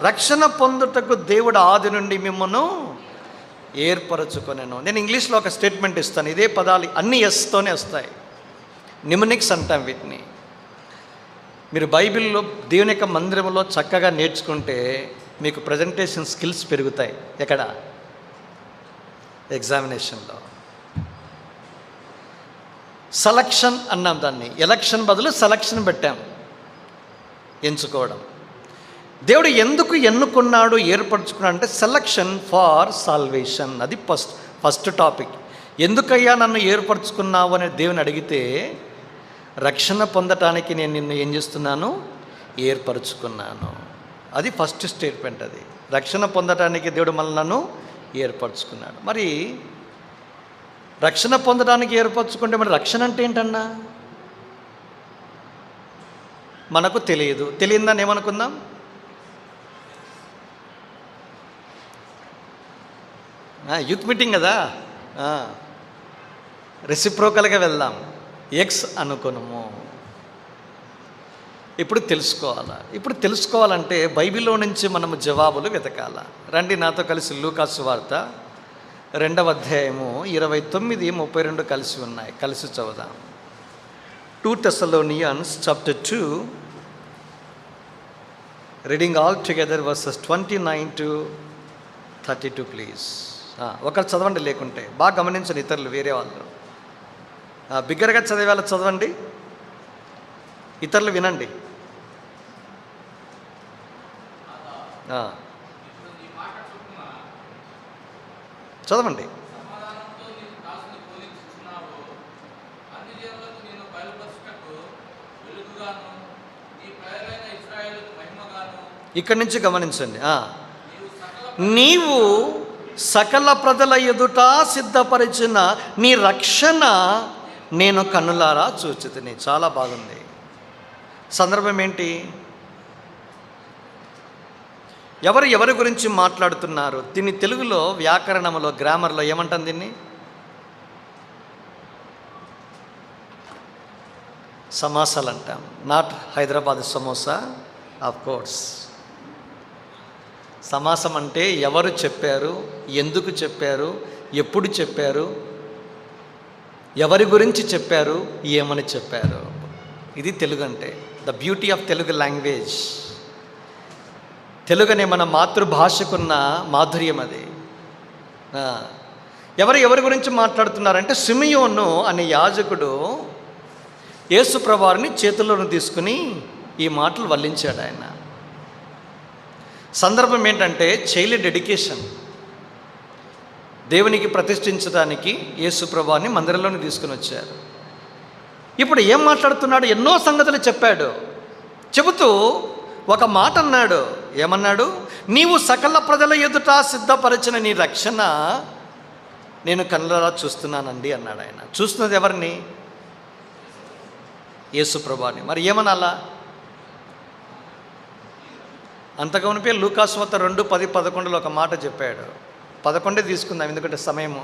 రక్షణ పొందుటకు దేవుడు ఆది నుండి మిమ్మును ఏర్పరచుకొనెను. నేను ఇంగ్లీష్లో ఒక స్టేట్మెంట్ ఇస్తాను, ఇదే పదాలు అన్ని ఎస్తోనే వస్తాయి, నిమనిక్స్ అంటాం వీటిని. మీరు బైబిల్లో దేవుని యొక్క మందిరంలో చక్కగా నేర్చుకుంటే మీకు ప్రజెంటేషన్ స్కిల్స్ పెరుగుతాయి. ఎక్కడ? ఎగ్జామినేషన్లో. సెలక్షన్ అన్నాం దాన్ని, ఎలక్షన్ బదులు సెలక్షన్ పెట్టాం, ఎంచుకోవడం. దేవుడు ఎందుకు ఎన్నుకున్నాడు, ఏర్పరచుకున్నాడు అంటే సెలక్షన్ ఫార్ సాల్వేషన్. అది ఫస్ట్ టాపిక్. ఎందుకయ్యా నన్ను ఏర్పరచుకున్నావు అని దేవుని అడిగితే, రక్షణ పొందటానికి నేను నిన్ను ఏం చేస్తున్నాను, ఏర్పరచుకున్నాను. అది ఫస్ట్ స్టేట్మెంట్. అది రక్షణ పొందటానికి దేవుడు మనల్ని ఏర్పరచుకున్నాడు. మరి రక్షణ పొందడానికి ఏర్పరచుకుంటే మరి రక్షణ అంటే ఏంటన్నా మనకు తెలియదని ఏమనుకుందాం? యూత్ మీటింగ్ కదా, రెసిప్రోకల్గా వెళ్దాం, ఎక్స్ అనుకున్నాము. ఇప్పుడు తెలుసుకోవాలంటే బైబిల్లో నుంచి మనము జవాబులు వెతకాల. రండి నాతో కలిసి లూకా సువార్త 2వ అధ్యాయము 29, 32 కలిసి ఉన్నాయి. కలిసి చదువుదాం. 2 Thessalonians chapter 2, reading all together verses 29 to 32 please. ఒకరు చదవండి, లేకుంటే బాగా గమనించండి ఇతరులు, వేరే వాళ్ళు బిగ్గరగా చదివే వాళ్ళు చదవండి, ఇతరులు వినండి. చదవండి. ఇక్కడి నుంచి గమనించండి. నీవు సకల ప్రజల ఎదుట సిద్ధపరిచిన నీ రక్షణ నేను కన్నులారా చూచితిని. చాలా బాగుంది. సందర్భం ఏంటి? ఎవరి గురించి మాట్లాడుతున్నారు? దీన్ని తెలుగులో వ్యాకరణంలో, గ్రామర్లో ఏమంటాం? దీన్ని సమాసాలు అంటాం. Not Hyderabad samosa, of course. సమాసం అంటే ఎవరు చెప్పారు, ఎందుకు చెప్పారు, ఎప్పుడు చెప్పారు, ఎవరి గురించి చెప్పారు, ఏమని చెప్పారు. ఇది తెలుగు అంటే. The beauty of Telugu language. Telugu అనే మన మాతృభాషకున్న మాధుర్యం అది. ఎవరి గురించి మాట్లాడుతున్నారంటే, సిమియోను అనే యాజకుడు యేసు ప్రభువారిని చేతుల్లోకి తీసుకుని ఈ మాటలు వల్లించాడు ఆయన. సందర్భం ఏంటంటే చైల్డ్ డెడికేషన్. దేవునికి ప్రతిష్ఠించడానికి యేసు ప్రభువారిని మందిరంలోకి తీసుకుని వచ్చారు. ఇప్పుడు ఏం మాట్లాడుతున్నాడు? ఎన్నో సంగతులు చెప్పాడు. చెబుతూ ఒక మాట అన్నాడు. ఏమన్నాడు? నీవు సకల ప్రజల ఎదుట సిద్ధపరిచిన నీ రక్షణ నేను కళ్ళలా చూస్తున్నానండి అన్నాడు ఆయన. చూస్తున్నది ఎవరిని? యేసు ప్రభువాని. మరి ఏమనాలా? అంతకుమునిపే లూకాసు వార్త 2:10-11 ఒక మాట చెప్పాడు. 11 తీసుకుందాం, ఎందుకంటే సమయము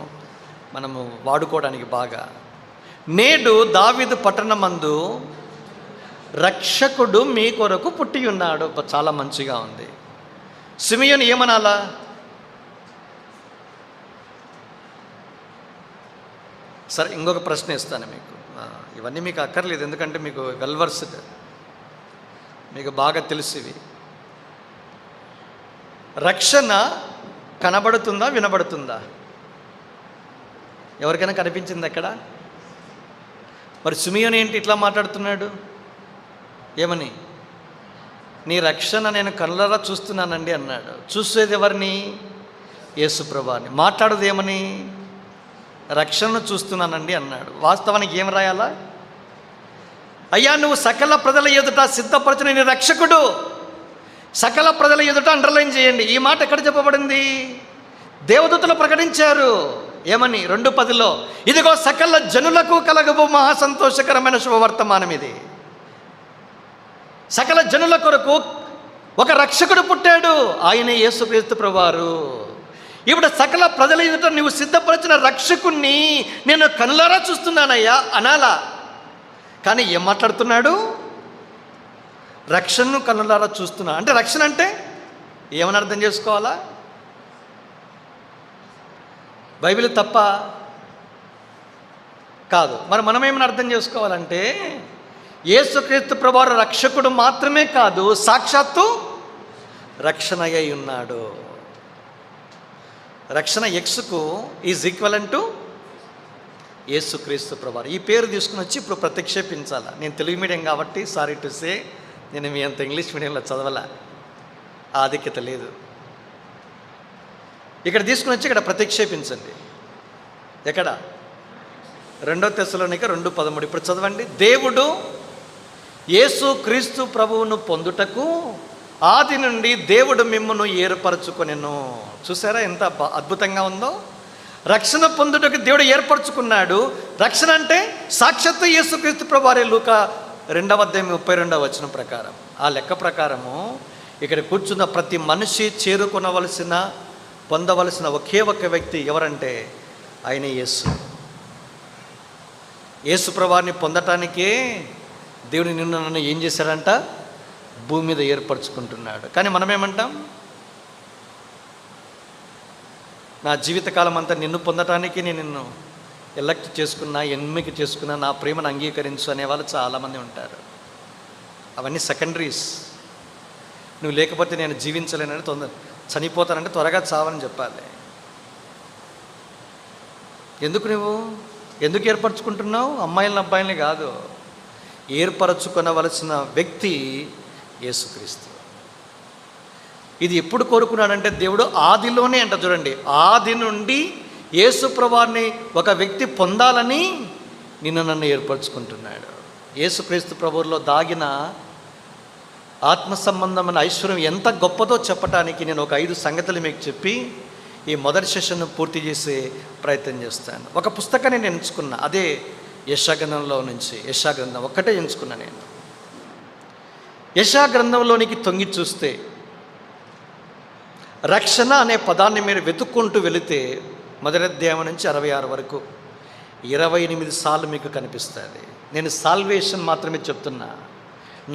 మనము వాడుకోవడానికి బాగా. నేడు దావీదు పట్టణమందు రక్షకుడు మీ కొరకు పుట్టి ఉన్నాడు. చాలా మంచిగా ఉంది. సిమియోను ఏమనాలా? సరే, ఇంకొక ప్రశ్న ఇస్తాను మీకు. ఇవన్నీ మీకు అక్కర్లేదు, ఎందుకంటే మీకు వెల్వర్స్డ్, మీకు బాగా తెలిసివి. రక్షణ కనబడుతుందా, వినబడుతుందా? ఎవరికైనా కనిపించింది ఎక్కడ? మరి సిమియోను ఏంటి ఇట్లా మాట్లాడుతున్నాడు? ఏమని? నీ రక్షణ నేను కళ్ళరా చూస్తున్నానండి అన్నాడు. చూసేది ఎవరిని? యేసు ప్రభువాని. మాట్లాడేది ఏమని? రక్షణను చూస్తున్నానండి అన్నాడు. వాస్తవానికి ఏం రాయాలా? అయ్యా, నువ్వు సకల ప్రజల ఎదుట సిద్ధపరచిన నీ రక్షకుడు. సకల ప్రజల ఎదుట అండర్లైన్ చేయండి. ఈ మాట ఎక్కడ చెప్పబడింది? దేవదూతలు ప్రకటించారు. ఏమని? 2:10 ఇదిగో సకల జనులకు కలగబో మహా సంతోషకరమైన శుభవర్తమానం ఇది. సకల జనుల కొరకు ఒక రక్షకుడు పుట్టాడు. ఆయనే యేసుక్రీస్తు ప్రభువారు. ఇప్పుడు సకల ప్రజల ఎదుట నువ్వు సిద్ధపరిచిన రక్షకుణ్ణి నేను కనులారా చూస్తున్నానయ్యా అనాలా? కానీ ఏం మాట్లాడుతున్నాడు? రక్షణను కనులారా చూస్తున్నా అంటే రక్షణ అంటే ఏమని అర్థం చేసుకోవాలా? బైబిల్ తప్ప కాదు. మరి మనం ఏమని అర్థం చేసుకోవాలంటే, యేసుక్రీస్తు ప్రభువారు రక్షకుడు మాత్రమే కాదు, సాక్షాత్తు రక్షణ అయి ఉన్నాడు. రక్షణ ఎక్స్కు ఈజ్ ఈక్వలెంట్ టు యేసుక్రీస్తు ప్రభువారు. ఈ పేరు తీసుకుని వచ్చి ఇప్పుడు ప్రతిక్షేపించాల. నేను తెలుగు మీడియం కాబట్టి సారీ టు సే, నేను మీ అంత ఇంగ్లీష్ మీడియంలో చదవలే, ఆధిక్యత లేదు. ఇక్కడ తీసుకుని వచ్చి ఇక్కడ ప్రతిక్షేపించండి. ఎక్కడ? 2 తెస్సలోనిక 2:13. ఇప్పుడు చదవండి. దేవుడు యేసు క్రీస్తు ప్రభువును పొందుటకు ఆది నుండి దేవుడు మిమ్మును ఏర్పరచుకొనెను. చూసారా ఎంత అద్భుతంగా ఉందో? రక్షణ పొందుటకు దేవుడు ఏర్పరచుకున్నాడు. రక్షణ అంటే సాక్షాత్తు యేసుక్రీస్తు ప్రభువారే. లూకా 2:32 ప్రకారం, ఆ లెక్క ప్రకారము ఇక్కడ కూర్చున్న ప్రతి మనిషి చేరుకొనవలసిన, పొందవలసిన ఒకే ఒక వ్యక్తి ఎవరంటే ఆయన యేసు. యేసు ప్రభువారిని పొందటానికే దేవుడు నిన్ను నన్ను ఏం చేశాడంట? భూమి మీద ఏర్పరచుకుంటున్నాడు. కానీ మనమేమంటాం? నా జీవితకాలం అంతా నిన్ను పొందటానికి నేను నిన్ను ఎలక్ట్ చేసుకున్నా, ఎన్నిక చేసుకున్నా, నా ప్రేమను అంగీకరించు అనేవాళ్ళు చాలామంది ఉంటారు. అవన్నీ సెకండరీస్. నువ్వు లేకపోతే నేను జీవించలేనని చనిపోతానంటే త్వరగా చావని చెప్పాలి. ఎందుకు ఏర్పరచుకుంటున్నావు? అమ్మాయిలని అబ్బాయిలని కాదు, ఏర్పరచుకొనవలసిన వ్యక్తి యేసుక్రీస్తు. ఇది ఎప్పుడు కోరుకున్నాడంటే దేవుడు ఆదిలోనే అంట, చూడండి, ఆది నుండి యేసు ప్రభువాన్ని ఒక వ్యక్తి పొందాలని నన్ను ఏర్పరచుకుంటున్నాడు. యేసుక్రీస్తు ప్రభువులో దాగిన ఆత్మ సంబంధమైన ఐశ్వర్యం ఎంత గొప్పదో చెప్పడానికి నేను ఒక 5 సంగతులు మీకు చెప్పి ఈ మొదటి సెషన్ను పూర్తి చేసే ప్రయత్నం చేస్తాను. ఒక పుస్తకాన్ని నేను ఎంచుకున్నా, అదే యెషయా గ్రంథంలో నుంచి. యెషయా గ్రంథం ఒక్కటే ఎంచుకున్నా నేను. యెషయా గ్రంథంలోనికి తొంగి చూస్తే రక్షణ అనే పదాన్ని మీరు వెతుక్కుంటూ వెళితే మొదటి అధ్యాయం నుంచి 66 వరకు 28 సార్లు మీకు కనిపిస్తుంది. నేను సాల్వేషన్ మాత్రమే చెప్తున్నా,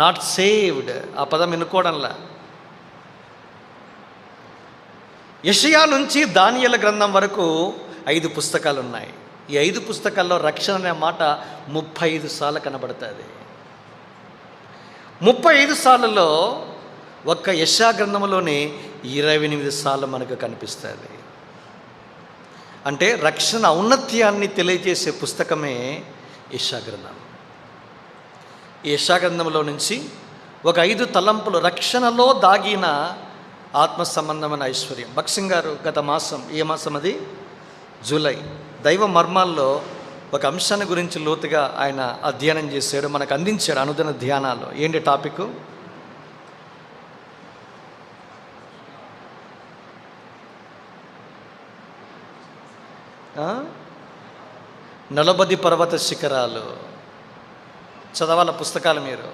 నాట్ సేవ్డ్ ఆ పదం ఎన్నుకోవడంలా. యెషయా నుంచి దానియేలు గ్రంథం వరకు 5 పుస్తకాలు ఉన్నాయి. ఈ 5 పుస్తకాల్లో రక్షణ అనే మాట 35 సార్లు కనబడుతుంది. 35 సార్లలో ఒక్క యెషయా గ్రంథంలోనే 28 సార్లు మనకు కనిపిస్తుంది. అంటే రక్షణ ఔన్నత్యాన్ని తెలియజేసే పుస్తకమే యెషయా గ్రంథం. ఈ యెషయా గ్రంథంలో నుంచి ఒక 5 తలంపులు రక్షణలో దాగిన ఆత్మ సంబంధమైన ఐశ్వర్యం. భక్సింగ్ గారు గత మాసం, ఏ మాసం అది? జూలై, దైవ మర్మాల్లో ఒక అంశాన్ని గురించి లోతుగా ఆయన అధ్యయనం చేశాడు, మనకు అందించాడు అనుదిన ధ్యానాలు. ఏంటి టాపిక్? నలబది పర్వత శిఖరాలు. చదవాల పుస్తకాలు మీరు.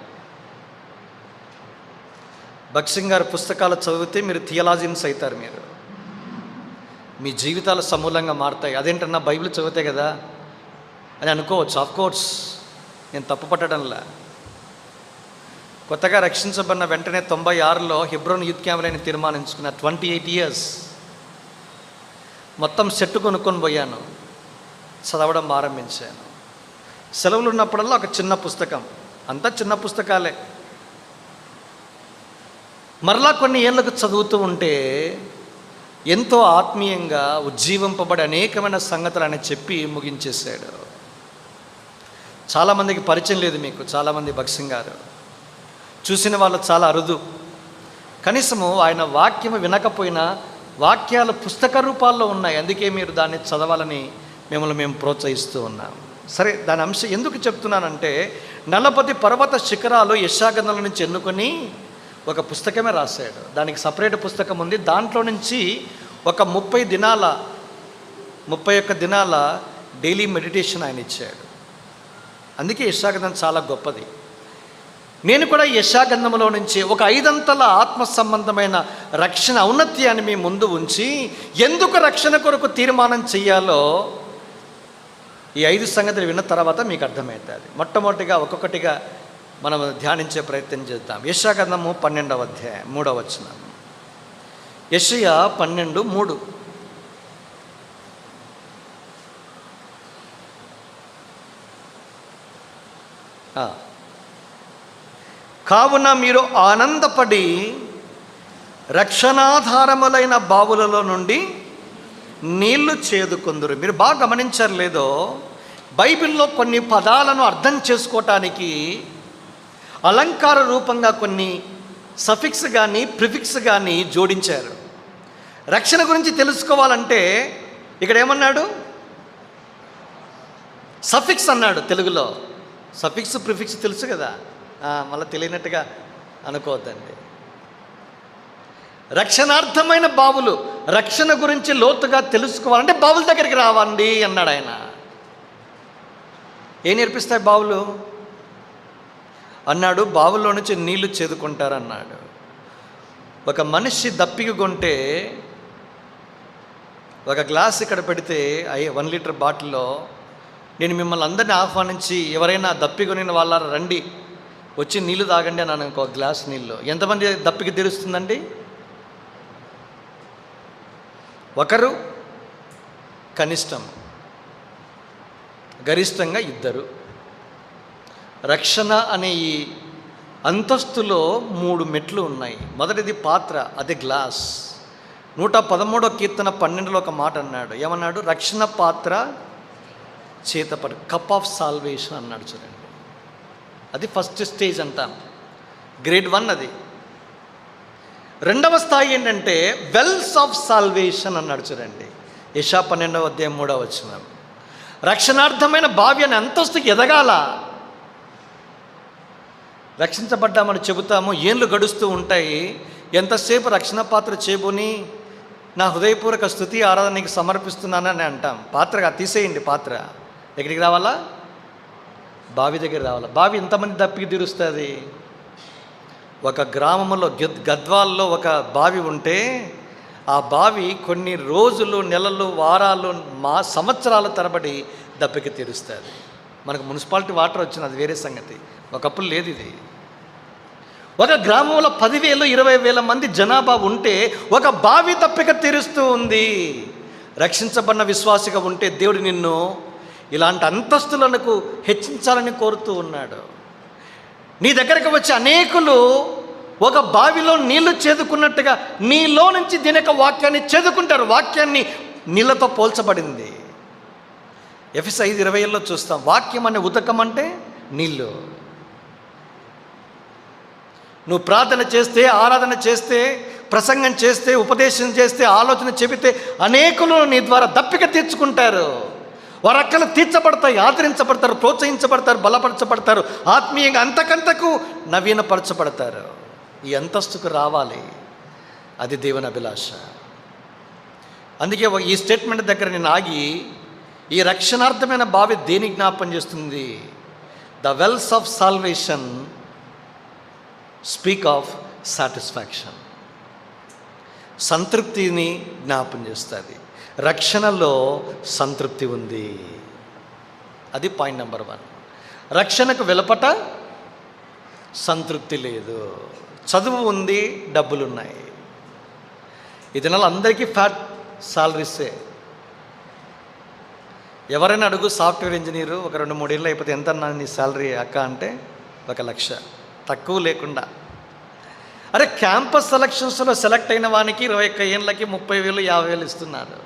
భక్సింగ్ గారి పుస్తకాలు చదివితే మీరు థియలాజియన్స్ అవుతారు. మీరు మీ జీవితాలు సమూలంగా మారుతాయి. అదేంటన్నా బైబిల్ చదివితే కదా అని అనుకోవచ్చు. ఆఫ్కోర్స్ నేను తప్పు పట్టడంలా. కొత్తగా రక్షించబడిన వెంటనే 96లో హెబ్రోన్ యూత్ క్యాంప్ని తీర్మానించుకున్న 28 ఇయర్స్ మొత్తం సెట్ కొనుక్కొని పోయాను, చదవడం ఆరంభించాను. సెలవులు ఉన్నప్పుడల్లా ఒక చిన్న పుస్తకం, అంతా చిన్న పుస్తకాలే. మరలా కొన్ని ఏళ్ళకు చదువుతూ ఉంటే ఎంతో ఆత్మీయంగా ఉజ్జీవింపబడి అనేకమైన సంగతులు ఆయన చెప్పి ముగించేశాడు. చాలామందికి పరిచయం లేదు మీకు, చాలామంది భక్సింగ్ గారు చూసిన వాళ్ళు చాలా అరుదు. కనీసము ఆయన వాక్యం వినకపోయినా వాక్యాలు పుస్తక రూపాల్లో ఉన్నాయి. అందుకే మీరు దాన్ని చదవాలని మేము ప్రోత్సహిస్తూ ఉన్నాం. సరే, దాని అంశం ఎందుకు చెప్తున్నానంటే 40 పర్వత శిఖరాలు యెషయా గ్రంథం నుంచి ఎన్నుకొని ఒక పుస్తకమే రాశాడు. దానికి సపరేట్ పుస్తకం ఉంది. దాంట్లో నుంచి ఒక 31 దినాల డైలీ మెడిటేషన్ ఆయన ఇచ్చాడు. అందుకే యెషయా గ్రంథం చాలా గొప్పది. నేను కూడా యెషయా గ్రంథంలో నుంచి ఒక 5 అంతల ఆత్మ సంబంధమైన రక్షణ ఔన్నత్యాన్ని మీ ముందు ఉంచి ఎందుకు రక్షణ కొరకు తీర్మానం చేయాలో ఈ 5 సంగతులు విన్న తర్వాత మీకు అర్థమవుతుంది. మొట్టమొదటిగా ఒక్కొక్కటిగా మనం ధ్యానించే ప్రయత్నం చేద్దాం. యెషయా గ్రంథము 12వ అధ్యాయం 3వ వచనం. యెషయా 12:3. కావున మీరు ఆనందపడి రక్షణాధారములైన బావులలో నుండి నీళ్లు చేదుకొందురు. మీరు బాగా గమనించారు లేదో, బైబిల్లో కొన్ని పదాలను అర్థం చేసుకోవటానికి అలంకార రూపంగా కొన్ని సఫిక్స్ కానీ ప్రిఫిక్స్ కానీ జోడించారు. రక్షణ గురించి తెలుసుకోవాలంటే ఇక్కడ ఏమన్నాడు? సఫిక్స్ అన్నాడు. తెలుగులో సఫిక్స్ ప్రిఫిక్స్ తెలుసు కదా, మళ్ళీ తెలియనట్టుగా అనుకోవద్దండి. రక్షణార్థమైన బావులు, రక్షణ గురించి లోతుగా తెలుసుకోవాలంటే బావుల దగ్గరికి రావండి అన్నాడు ఆయన. ఏం నేర్పిస్తాయి బావులు అన్నాడు? బావుల్లో నుంచి నీళ్లు చేదుకుంటారన్నాడు. ఒక మనిషి దప్పిక కొంటే ఒక గ్లాస్ ఇక్కడ పెడితే 1 లీటర్ బాటిల్లో నేను మిమ్మల్ని అందరినీ ఆహ్వానించి ఎవరైనా దప్పికొనిన వాళ్ళ రండి వచ్చి నీళ్లు తాగండి అని ఒక గ్లాస్ నీళ్ళు ఎంతమంది దప్పిక తీరుస్తుందండి? ఒకరు కనిష్టం, గరిష్టంగా 2. రక్షణ అనే ఈ అంతస్తులో 3 మెట్లు ఉన్నాయి. మొదటిది పాత్ర, అది గ్లాస్. 113వ కీర్తన 12లో ఒక మాట అన్నాడు. ఏమన్నాడు? రక్షణ పాత్ర చేతపడు, కప్ ఆఫ్ సాల్వేషన్ అన్నాడు. చూడండి, అది ఫస్ట్ స్టేజ్ అంటాం, గ్రేడ్ 1 అది. 2వ స్థాయి ఏంటంటే వెల్స్ ఆఫ్ సాల్వేషన్ అన్నాడు. చూడండి, యెషయా 12వ అధ్యాయం 3వ వచనం. రక్షణార్థమైన బావి అనే అంతస్తుకి ఎదగాల. రక్షించబడ్డామని చెబుతాము, ఏళ్ళు గడుస్తూ ఉంటాయి. ఎంతసేపు రక్షణ పాత్ర చేబుని నా హృదయపూర్వక స్తుతి ఆరాధనకి సమర్పిస్తున్నానని అంటాం. పాత్రగా తీసేయండి. పాత్ర ఎక్కడికి రావాలా? బావి దగ్గర రావాలా. బావి ఎంతమంది దప్పికి తీరుస్తుంది? ఒక గ్రామంలో గద్వాల్లో ఒక బావి ఉంటే ఆ బావి కొన్ని రోజులు, నెలలు, వారాలు, సంవత్సరాల తరబడి దప్పికి తీరుస్తుంది. మనకు మున్సిపాలిటీ వాటర్ వచ్చింది, అది వేరే సంగతి. ఒకప్పుడు లేదు ఇది. ఒక గ్రామంలో 10,000, 20,000 మంది జనాభా ఉంటే ఒక బావి దప్పిక తీరుస్తూ ఉంది. రక్షించబడిన విశ్వాసిగా ఉంటే దేవుడు నిన్ను ఇలాంటి అంతస్తులకు హెచ్చించాలని కోరుతూ ఉన్నాడు. నీ దగ్గరకు వచ్చి అనేకులు ఒక బావిలో నీళ్లు చేదుకున్నట్టుగా నీలో నుంచి దీని యొక్క వాక్యాన్ని చేదుకుంటారు. వాక్యాన్ని నీళ్ళతో పోల్చబడింది. ఎఫెసీ 5:20లో చూస్తాం. వాక్యం అనే ఉదకం అంటే నీళ్ళు. నువ్వు ప్రార్థన చేస్తే, ఆరాధన చేస్తే, ప్రసంగం చేస్తే, ఉపదేశం చేస్తే, ఆలోచన చెబితే అనేకులు నీ ద్వారా దప్పిక తీర్చుకుంటారు. వారి అక్కలు తీర్చబడతాయి, ఆదరించబడతారు, ప్రోత్సహించబడతారు, బలపరచబడతారు, ఆత్మీయంగా అంతకంతకు నవీనపరచబడతారు. ఈ అంతస్తుకు రావాలి. అది దేవుని అభిలాష. అందుకే ఈ స్టేట్మెంట్ దగ్గర నేను ఆగి, ఈ రక్షణార్థమైన బావి దేని జ్ఞాపం చేస్తుంది? The wells of salvation speak of satisfaction. సంతృప్తిని జ్ఞాపం చేస్తుంది. రక్షణలో సంతృప్తి ఉంది. అది పాయింట్ నెంబర్ 1. రక్షణకు వెలుపట సంతృప్తి లేదు. చదువు ఉంది, డబ్బులున్నాయి. ఈ దినాలు అందరికీ ఫ్యాట్ సాలరీసే. ఎవరైనా అడుగు, సాఫ్ట్వేర్ ఇంజనీరు ఒక 2-3 ఏళ్ళు అయిపోతే ఎంత నీ శాలరీ అక్క అంటే 1,00,000, తక్కువ లేకుండా. అరే, క్యాంపస్ సెలక్షన్స్లో సెలెక్ట్ అయిన వానికి 21 ఏళ్ళకి 30,000, 50,000 ఇస్తున్నారు.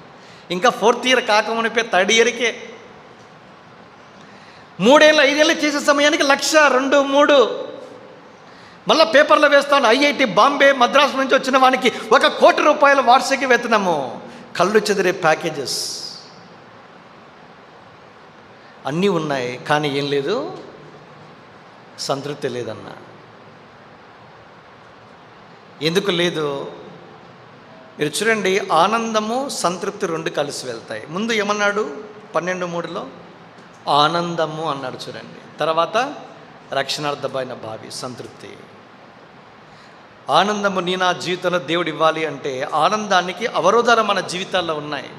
ఇంకా 4th ఇయర్ కాకమునిపే 3rd ఇయర్కే 3 ఏళ్ళు 5 ఏళ్ళు చేసే సమయానికి 1,00,000, 2, 3. మళ్ళీ పేపర్లో వేస్తాను, ఐఐటి బాంబే, మద్రాసు నుంచి వచ్చిన వానికి 1 కోటి రూపాయల వార్షిక వేతనము. కళ్ళు చెదిరే ప్యాకేజెస్ అన్నీ ఉన్నాయి, కానీ ఏం లేదు, సంతృప్తి లేదన్నా. ఎందుకు లేదు? మీరు చూడండి, ఆనందము, సంతృప్తి 2 కలిసి వెళ్తాయి. ముందు ఏమన్నాడు? 12:3లో ఆనందము అన్నాడు. చూడండి, తర్వాత రక్షణార్థమైన భావి, సంతృప్తి. ఆనందము నీ నా జీవితంలో దేవుడు ఇవ్వాలి అంటే ఆనందానికి అవరోధాలు మన జీవితాల్లో ఉన్నాయి.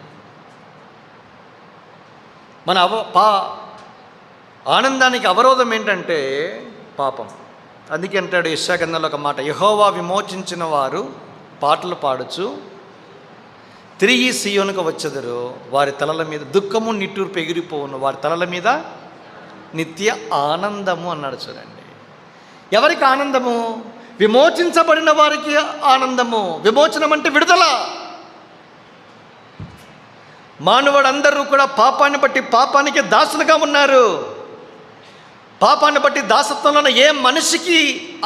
మన ఆనందానికి అవరోధం ఏంటంటే పాపం. అందుకే అంటాడు యెషయా గ్రంథంలో ఒక మాట, యెహోవా విమోచించిన వారు పాటలు పాడుచు తిరిగి సీయోనుకు వచ్చెదరు. వారి తలల మీద దుఃఖము నిట్టూర్పు ఎగిరిపోవును, వారి తలల మీద నిత్య ఆనందము అన్నాడు. చూడండి, ఎవరికి ఆనందము? విమోచించబడిన వారికి ఆనందము. విమోచనం అంటే విడుదల. మానవుడు అందరూ కూడా పాపాన్ని బట్టి పాపానికి దాసులుగా ఉన్నారు. పాపాన్ని బట్టి దాసత్వంలో ఏ మనిషికి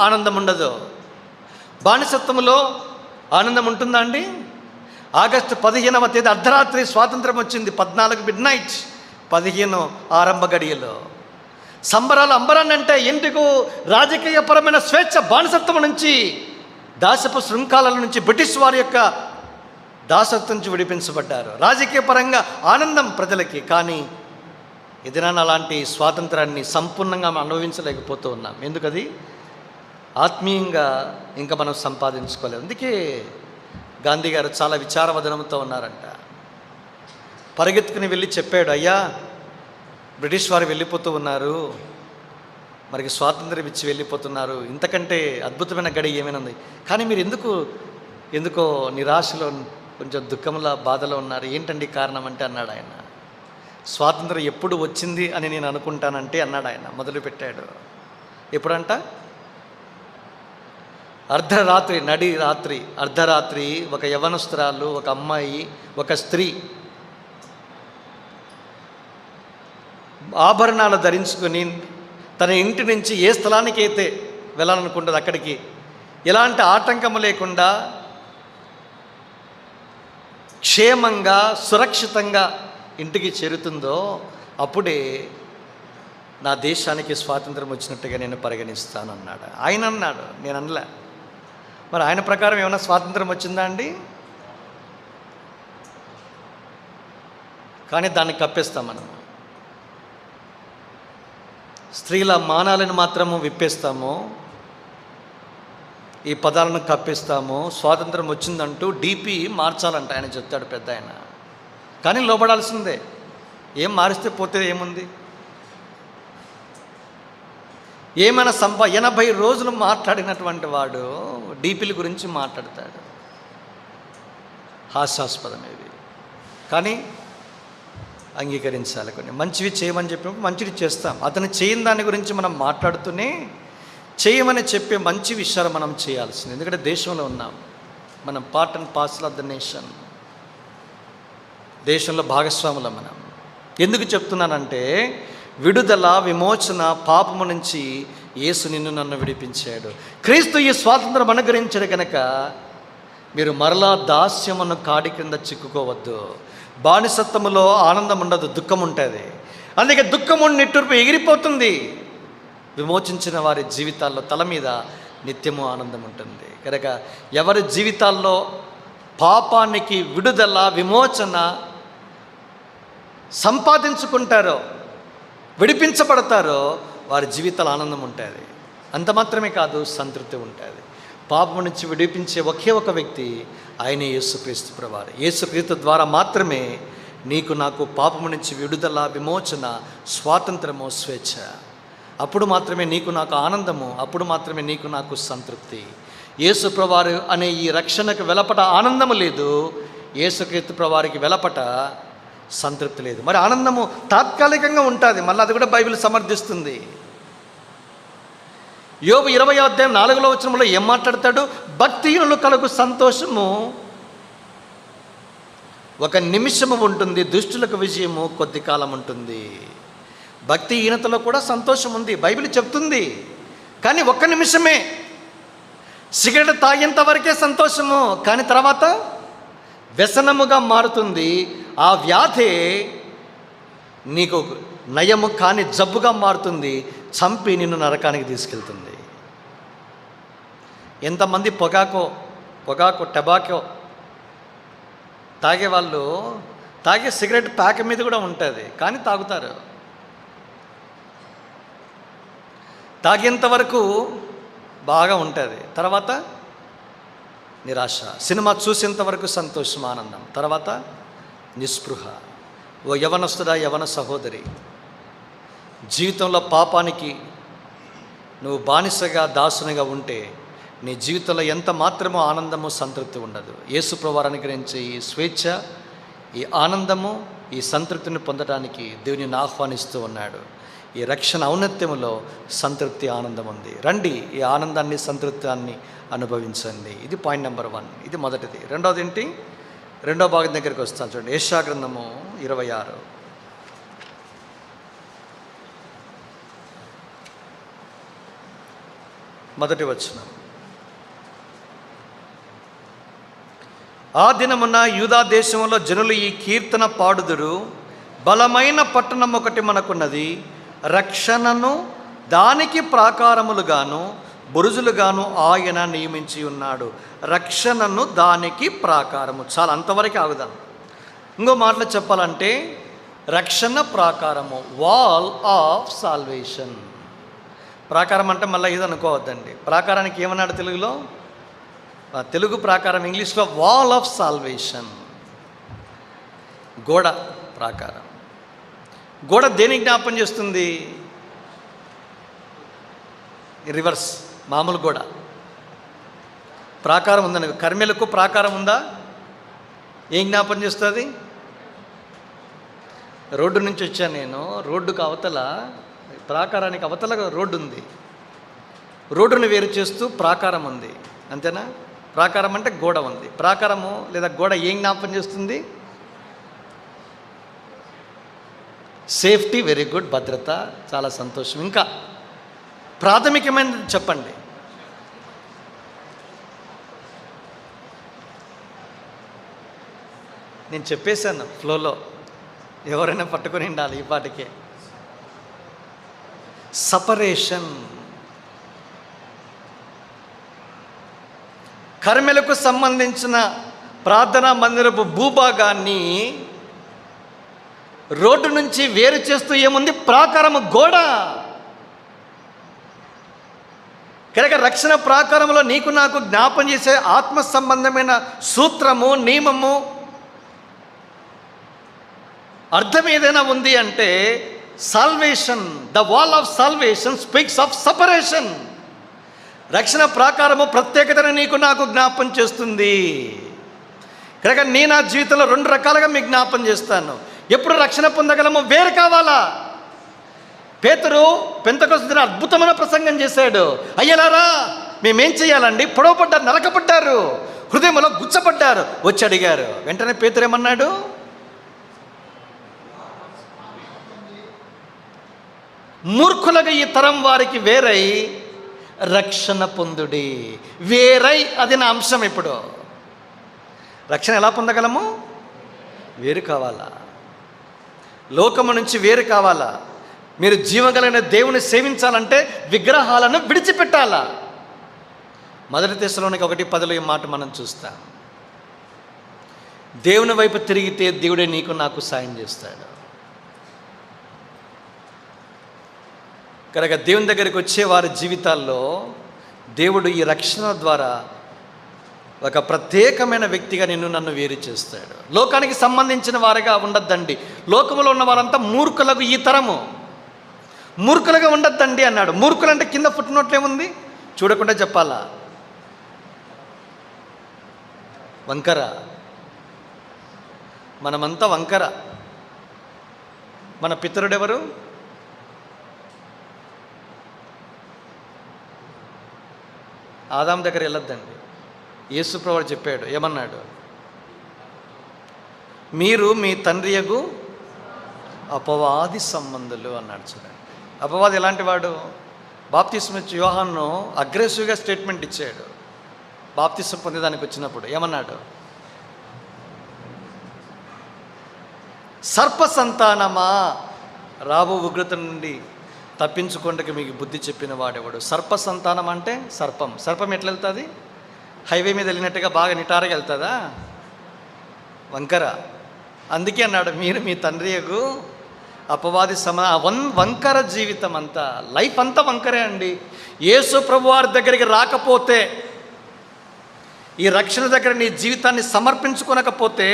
ఆనందం ఉండదు. బానిసత్వంలో ఆనందం ఉంటుందా అండి? ఆగస్టు 15వ తేదీ అర్ధరాత్రి స్వాతంత్రం వచ్చింది. 14 midnight, 15 ఆరంభ గడియలో సంబరాలు అంబరాన్ని అంటే ఎందుకు? రాజకీయపరమైన స్వేచ్ఛ, బానిసత్వం నుంచి, దాసపు శృంఖాల నుంచి, బ్రిటిష్ వారి యొక్క దాసత్వం నుంచి విడిపించబడ్డారు. రాజకీయ పరంగా ఆనందం ప్రజలకి, కానీ ఎదిరాన అలాంటి స్వాతంత్రాన్ని సంపూర్ణంగా మనం అనుభవించలేకపోతూ ఉన్నాం. ఎందుకది? ఆత్మీయంగా ఇంకా మనం సంపాదించుకోలేదు. అందుకే గాంధీ గారు చాలా విచారవదనంతో ఉన్నారంట. పరిగెత్తుకుని వెళ్ళి చెప్పాడు, అయ్యా బ్రిటిష్ వారు వెళ్ళిపోతూ ఉన్నారు, మనకి స్వాతంత్రం ఇచ్చి వెళ్ళిపోతున్నారు, ఇంతకంటే అద్భుతమైన గడి ఏమైనా ఉంది, కానీ మీరు ఎందుకో నిరాశలో కొంచెం దుఃఖంలో బాధలో ఉన్నారు. ఏంటండి కారణం అంటే అన్నాడు ఆయన, స్వాతంత్రం ఎప్పుడు వచ్చింది అని నేను అనుకుంటానంటే అన్నాడు ఆయన. మొదలుపెట్టాడు. ఎప్పుడంట? అర్ధరాత్రి, నడి రాత్రి, అర్ధరాత్రి ఒక యవనస్తురాలు, ఒక అమ్మాయి, ఒక స్త్రీ ఆభరణాలు ధరించుకొని తన ఇంటి నుంచి ఏ స్థలానికి అయితే వెళ్ళాలనుకుంటుంది అక్కడికి ఎలాంటి ఆటంకము లేకుండా క్షేమంగా సురక్షితంగా ఇంటికి చేరుతుందో అప్పుడే నా దేశానికి స్వాతంత్రం వచ్చినట్టుగా నేను పరిగణిస్తాను అన్నాడు ఆయన. అన్నాడు, నేను అనలే. మరి ఆయన ప్రకారం ఏమైనా స్వాతంత్రం వచ్చిందా అండి? కానీ దాన్ని కప్పేస్తాం మనం. స్త్రీల మానాలను మాత్రము విప్పేస్తాము, ఈ పదాలను కప్పిస్తాము. స్వాతంత్రం వచ్చిందంటూ డీపీ మార్చాలంట ఆయన చెప్తాడు పెద్ద ఆయన. కానీ లోబడాల్సిందే. ఏం మారిస్తే పోతే ఏముంది? ఏమైనా 80 రోజులు మాట్లాడినటువంటి వాడు డీపీల గురించి మాట్లాడతాడు. హాస్యాస్పదం ఇవి. కానీ అంగీకరించాలి. కొన్ని మంచివి చేయమని చెప్పినప్పుడు మంచివి చేస్తాం. అతను చేయని దాని గురించి మనం మాట్లాడుతూనే చేయమని చెప్పే మంచి విషయాలు మనం చేయాల్సింది. ఎందుకంటే దేశంలో ఉన్నాం మనం, part and parcel of the nation. దేశంలో భాగస్వాములం మనం. ఎందుకు చెప్తున్నానంటే విడుదల, విమోచన, పాపము నుంచి యేసు నిన్ను నన్ను విడిపించాడు. క్రీస్తు ఈ స్వాతంత్రం అనుగ్రహించాడు కనుక మీరు మరలా దాస్యమును కాడి కింద చిక్కుకోవద్దు. బానిసత్వములో ఆనందం ఉండదు, దుఃఖం ఉంటుంది. అందుకే దుఃఖము నిట్టూర్పు ఎగిరిపోతుంది. విమోచించిన వారి జీవితాల్లో తల మీద నిత్యము ఆనందం ఉంటుంది. కనుక ఎవరి జీవితాల్లో పాపానికి విడుదల, విమోచన సంపాదించుకుంటారో, విడిపించబడతారో వారి జీవితాల ఆనందం ఉంటుంది. అంత మాత్రమే కాదు, సంతృప్తి ఉంటుంది. పాపం నుంచి విడిపించే ఒకే ఒక వ్యక్తి ఆయనే యేసుక్రీస్తు ప్రభువారు. యేసుక్రీస్తు ద్వారా మాత్రమే నీకు నాకు పాపము నుంచి విడుదల, విమోచన, స్వాతంత్రము, స్వేచ్ఛ. అప్పుడు మాత్రమే నీకు నాకు ఆనందము, అప్పుడు మాత్రమే నీకు నాకు సంతృప్తి. యేసు ప్రభువారు అనే ఈ రక్షణకు వెలపట ఆనందము లేదు, యేసుక్రీస్తు ప్రభువారికి వెలపట సంతృప్తి లేదు. మరి ఆనందము తాత్కాలికంగా ఉంటుంది, మళ్ళీ అది కూడా బైబిల్ సమర్థిస్తుంది. యోబు 20వ అధ్యాయం 4వ వచనంలో ఏం మాట్లాడతాడు? భక్తిహీనులు కలుగు సంతోషము ఒక నిమిషము ఉంటుంది, దుష్టులకు విజయము కొద్ది కాలం ఉంటుంది. భక్తిహీనతలో కూడా సంతోషం ఉంది, బైబిల్ చెప్తుంది. కానీ ఒక్క నిమిషమే. సిగరెట్ తాగేంత వరకే సంతోషము, కానీ తర్వాత వ్యసనముగా మారుతుంది. ఆ వ్యాధి నీకు నయము కాని జబ్బుగా మారుతుంది, చంపి నిన్ను నరకానికి తీసుకెళ్తుంది. ఎంతమంది పొగాకు టబాకో తాగేవాళ్ళు తాగే సిగరెట్ ప్యాక్ మీద కూడా ఉంటుంది, కానీ తాగుతారు. తాగేంత వరకు బాగా ఉంటుంది, తర్వాత నిరాశ. సినిమా చూసేంత వరకు సంతోషం, ఆనందం, తర్వాత నిస్పృహ. ఓ యవనస్తుడా, యవన సహోదరి, జీవితంలో పాపానికి నువ్వు బానిసగా, దాసునిగా ఉంటే నీ జీవితంలో ఎంత మాత్రమో ఆనందము, సంతృప్తి ఉండదు. యేసు ప్రభువారు అనుగ్రహించే ఈ స్వేచ్ఛ, ఈ ఆనందము, ఈ సంతృప్తిని పొందడానికి దేవుని ఆహ్వానిస్తూ ఉన్నాడు. ఈ రక్షణ ఔన్నత్యములో సంతృప్తి, ఆనందం ఉంది. రండి, ఈ ఆనందాన్ని, సంతృప్తాన్ని అనుభవించండి. ఇది పాయింట్ నెంబర్ 1. ఇది మొదటిది. రెండవది ఏంటి? రెండో భాగం దగ్గరికి వస్తాను చూడండి. యెషయా గ్రంథము 26 మొదటి వచనం. ఆ దినమున యూదా దేశంలో జనులు ఈ కీర్తన పాడుదురు, బలమైన పట్టణం ఒకటి మనకున్నది, రక్షణను దానికి ప్రాకారములుగాను బురుజులుగాను ఆయన నియమించి ఉన్నాడు. రక్షణను దానికి ప్రాకారము. చాలా, అంతవరకు ఆగుదాం. ఇంకో మాటలు చెప్పాలంటే రక్షణ ప్రాకారము, వాల్ ఆఫ్ సాల్వేషన్. ప్రాకారం అంటే మళ్ళీ ఇది అనుకోవద్దండి. ప్రాకారానికి ఏమన్నాడు తెలుగులో? తెలుగు ప్రాకారం, ఇంగ్లీష్లో వాల్ ఆఫ్ సాల్వేషన్. గోడ, ప్రాకారం. గోడ దేని జ్ఞాపం చేస్తుంది? రివర్స్, మామూలు గోడ. ప్రాకారం ఉందని, కర్మెలకు ప్రాకారం ఉందా? ఏం జ్ఞాపం చేస్తుంది? రోడ్డు నుంచి వచ్చాను నేను, రోడ్డుకు అవతల, ప్రాకారానికి అవతల రోడ్డు ఉంది. రోడ్డును వేరు చేస్తూ ప్రాకారం ఉంది, అంతేనా? ప్రాకారం అంటే గోడ ఉంది. ప్రాకారము లేదా గోడ ఏం జ్ఞాపం చేస్తుంది? సేఫ్టీ. Very good. భద్రత. చాలా సంతోషం. ఇంకా ప్రాథమికమైనది చెప్పండి. నేను చెప్పేశాను ఫ్లోలో, ఎవరైనా పట్టుకొని ఉండాలి ఈ పాటికే. సపరేషన్. కర్మెలకు సంబంధించిన ప్రార్థనా మందిరపు భూభాగాన్ని రోడ్డు నుంచి వేరు చేస్తూ ఏముంది? ప్రాకారము, గోడ. కనుక రక్షణ ప్రాకారంలో నీకు నాకు జ్ఞాపం చేసే ఆత్మ సంబంధమైన సూత్రము, నియమము, అర్థం ఏదైనా ఉంది అంటే salvation. The wall of salvation speaks of separation. రక్షణ ప్రాకారము ప్రత్యేకతను నీకు నాకు జ్ఞాపం చేస్తుంది. కనుక నేను నా జీవితంలో 2 రకాలుగా మీకు జ్ఞాపం చేస్తాను. ఎప్పుడు రక్షణ పొందగలము? వేరు కావాలా? పేతురు పెంతెకొస్తు దిన అద్భుతమైన ప్రసంగం చేశాడు. అయ్యలారా, మేమేం చేయాలండి? పొడవపడ్డారు, నరకపడ్డారు, హృదయంలో గుచ్చపడ్డారు. వచ్చి అడిగారు. వెంటనే పేతురు ఏమన్నాడు? మూర్ఖులుగా ఈ తరం వారికి వేరై రక్షణ పొందుడి. వేరై, అది నా అంశం. ఇప్పుడు రక్షణ ఎలా పొందగలము? వేరు కావాలా? లోకము నుంచి వేరు కావాలా? మీరు జీవగలిగిన దేవుని సేవించాలంటే విగ్రహాలను విడిచిపెట్టాలా? 1 తెస్సలోనికై 1:10 ఈ మాట మనం చూస్తాం. దేవుని వైపు తిరిగితే దేవుడే నీకు నాకు సాయం చేస్తాడు. కనుక దేవుని దగ్గరికి వచ్చే వారి జీవితాల్లో దేవుడు ఈ రక్షణ ద్వారా ఒక ప్రత్యేకమైన వ్యక్తిగా నిన్ను నన్ను వేరు చేస్తాడు. లోకానికి సంబంధించిన వారిగా ఉండద్దండి. లోకంలో ఉన్న వారంతా మూర్ఖులకు, ఈ తరము మూర్ఖులుగా ఉండద్దండి అన్నాడు. మూర్ఖులు అంటే కింద ఫుట్నోట్లు ఏముంది? చూడకుండా చెప్పాలా? వంకర. మనమంతా వంకర. మన పితరుడెవరు? ఆదాం దగ్గర వెళ్ళొద్దండి. యేసు ప్రభువు చెప్పాడు. ఏమన్నాడు? మీరు మీ తండ్రియగు అపవాది సంబంధులు అన్నాడు. చూడండి, అపవాది ఎలాంటి వాడు? బాప్తిస్మ ఇచ్చే యోహాను అగ్రెసివ్గా స్టేట్మెంట్ ఇచ్చాడు. బాప్తిస్మ పొందేదానికి వచ్చినప్పుడు ఏమన్నాడు? సర్ప సంతానమా, రాబో ఉగ్రత నుండి తప్పించుకోండికి మీకు బుద్ధి చెప్పిన వాడెవడు? సర్ప సంతానం అంటే సర్పం. సర్పం ఎట్లా వెళ్తుంది? హైవే మీద వెళ్ళినట్టుగా బాగా నిటారుగా వెళ్తుందా? వంకర. అందుకే అన్నాడు, మీరు మీ తండ్రియకు అపవాది వంకర జీవితం అంతా, లైఫ్ అంతా వంకరే అండి. యేసు ప్రభువారి దగ్గరికి రాకపోతే, ఈ రక్షణ దగ్గర నీ జీవితాన్ని సమర్పించుకోనకపోతే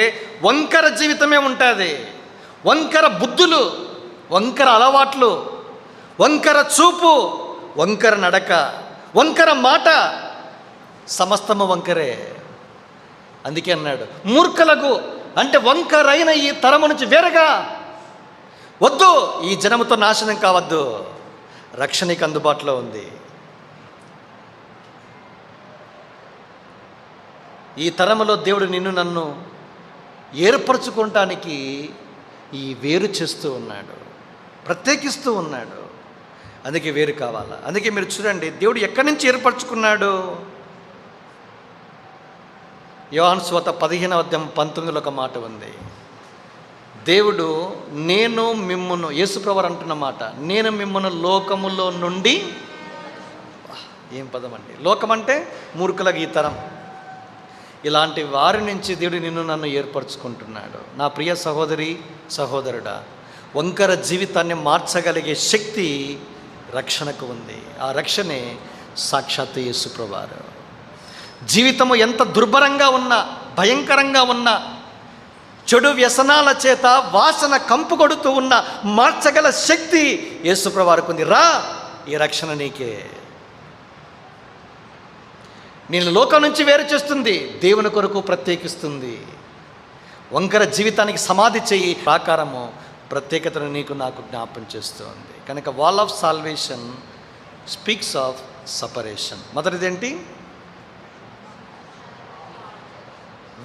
వంకర జీవితమే ఉంటుంది. వంకర బుద్ధులు, వంకర అలవాట్లు, వంకర చూపు, వంకర నడక, వంకర మాట, సమస్తము వంకరే. అందుకే అన్నాడు, మూర్ఖులకు అంటే వంకరైన ఈ తరము నుంచి వేరుగా వద్దు. ఈ జనముతో నాశనం కావద్దు. రక్షణకి అందుబాటులో ఉంది. ఈ తరములో దేవుడు నిన్ను నన్ను ఏర్పరచుకోవటానికి ఈ వేరు చేస్తూ ఉన్నాడు, ప్రత్యేకిస్తూ ఉన్నాడు. అందుకే వేరు కావాలా? అందుకే మీరు చూడండి, దేవుడు ఎక్కడి నుంచి ఏర్పరచుకున్నాడు? యోహాను సువార్త 15:19 ఒక మాట ఉంది. దేవుడు నేను మిమ్మును, యేసుప్రభువు అంటున్న మాట, నేను మిమ్మును లోకములో నుండి, ఏం పదం అండి, లోకం అంటే మూర్ఖులకు ఈ తరం, ఇలాంటి వారి నుంచి దేవుడు నిన్ను నన్ను ఏర్పరచుకుంటున్నాడు. నా ప్రియ సహోదరి సహోదరుడా, వంకర జీవితాన్ని మార్చగలిగే శక్తి రక్షణకు ఉంది. ఆ రక్షణే సాక్షాత్ యేసుప్రభువారు. జీవితము ఎంత దుర్భరంగా ఉన్నా, భయంకరంగా ఉన్నా, చెడు వ్యసనాల చేత వాసన కంపు కొడుతూ ఉన్న మార్చగల శక్తి యేసుప్రభువారికి ఉంది. రా, ఈ రక్షణ నీకే. నేను లోకం నుంచి వేరు చేస్తుంది, దేవుని కొరకు ప్రత్యేకిస్తుంది. వంకర జీవితానికి సమాధి చెయ్యి. ప్రాకారము ప్రత్యేకతను నీకు నాకు జ్ఞాపం చేస్తుంది. కనుక wall of salvation speaks of separation. మొదటిదేంటి?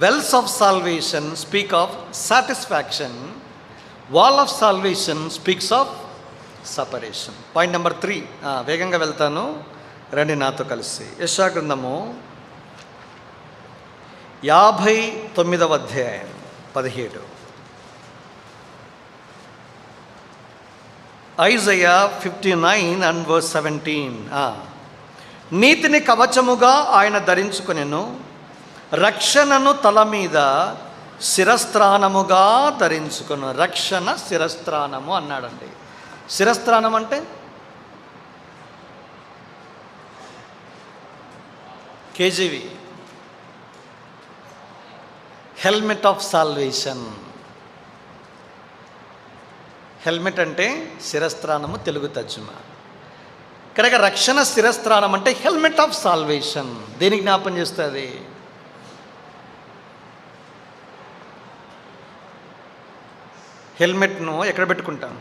Wells of salvation speak of satisfaction. Wall of salvation speaks of separation. Point number 3, వేగంగా వెళ్తాను, రండి నాతో కలిసి. యెషయా గ్రంథము 59వ అధ్యాయం 17. Isaiah 59 and verse 17. నీతిని కవచముగా ఆయన ధరించుకొనెను, రక్షణను తల మీద శిరస్త్రాణముగా ధరించుకొను. రక్షణ శిరస్త్రాణము అన్నాడండి. శిరస్త్రాణం అంటే కేజీవి, హెల్మెట్ ఆఫ్ సాల్వేషన్. హెల్మెట్ అంటే శిరస్త్రాణము, తెలుగు తర్జుమా. కనుక రక్షణ శిరస్త్రాణం అంటే హెల్మెట్ ఆఫ్ సాల్వేషన్. దేనికి జ్ఞాపం చేస్తుంది? హెల్మెట్ను ఎక్కడ పెట్టుకుంటాం?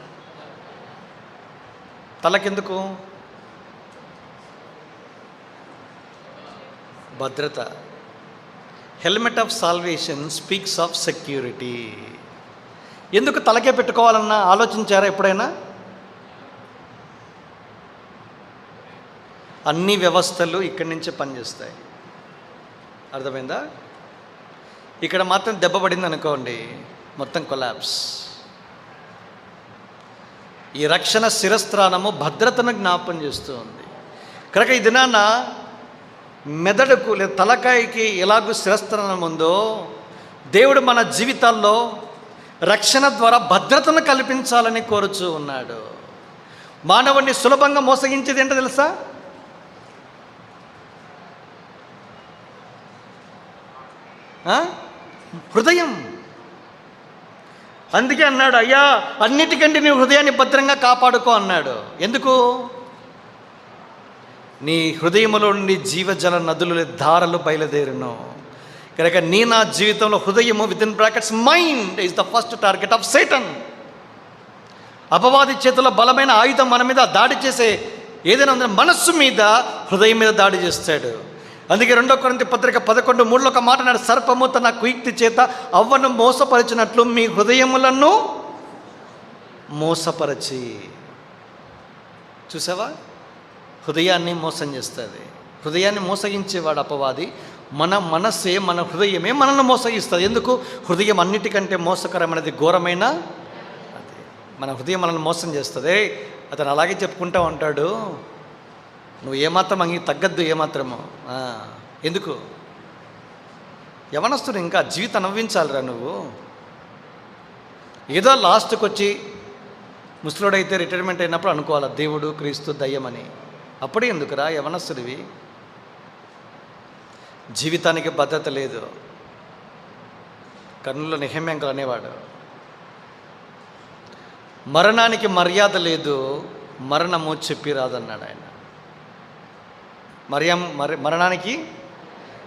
తలకెందుకు? భద్రత. Helmet of salvation speaks of security. ఎందుకు తలకే పెట్టుకోవాలన్నా ఆలోచించారా ఎప్పుడైనా? అన్ని వ్యవస్థలు ఇక్కడి నుంచే పనిచేస్తాయి. అర్థమైందా? ఇక్కడ మాత్రం దెబ్బ పడింది అనుకోండి, మొత్తం కొలాప్స్. ఈ రక్షణ శిరస్త్రాణము భద్రతను జ్ఞాపం చేస్తూ ఉంది. కనుక ఈ దినాన మెదడుకు లేదా తలకాయకి ఎలాగూ శిరస్త్రాణం ఉందో, దేవుడు మన జీవితాల్లో రక్షణ ద్వారా భద్రతను కల్పించాలని కోరుచూ ఉన్నాడు. మానవుడిని సులభంగా మోసగించేది ఏంటో తెలుసా? హృదయం. అందుకే అన్నాడు, అయ్యా అన్నిటికంటే నీ హృదయాన్ని భద్రంగా కాపాడుకో అన్నాడు. ఎందుకు? నీ హృదయములో నుండి జీవజల నదులు ధారలు బయలుదేరును. కనుక నా జీవితంలో హృదయము within brackets mind is the first target of Satan. అపవాది చేతిలో బలమైన ఆయుధం మన మీద దాడి చేసే ఏదైనా ఉందని మనస్సు మీద, హృదయం మీద దాడి చేస్తాడు. అందుకే 2 కొరింథీ పత్రిక 11:3 ఒక మాట అన్నాడు, సర్పము తన కుయుక్తి చేత అవ్వను మోసపరిచినట్లు మీ హృదయములను మోసపరచి. చూసావా? హృదయాన్ని మోసం చేస్తుంది. హృదయాన్ని మోసగించేవాడు అపవాది. మన మనస్సే, మన హృదయమే మనల్ని మోసగిస్తుంది. ఎందుకు? హృదయం అన్నిటికంటే మోసకరమైనది, ఘోరమైన అది. మన హృదయం మనల్ని మోసం చేస్తుంది. అతను అలాగే చెప్పుకుంటా ఉంటాడు, నువ్వు ఏమాత్రం తగ్గద్దు, ఏమాత్రము. ఎందుకు? యవనస్తుడు ఇంకా జీవితం నవ్వించాలిరా నువ్వు. ఏదో లాస్ట్కి వచ్చి ముసలోడైతే రిటైర్మెంట్ అయినప్పుడు అనుకోవాలి దేవుడు, క్రీస్తు, దయ్యమని. అప్పుడే ఎందుకురా యవనస్తుడివి? జీవితానికి భద్రత లేదు. కర్నూలులో నెహెమ్యా అనేవాడు, మరణానికి మర్యాద లేదు, మరణము చెప్పి రాదన్నాడు ఆయన. మరణానికి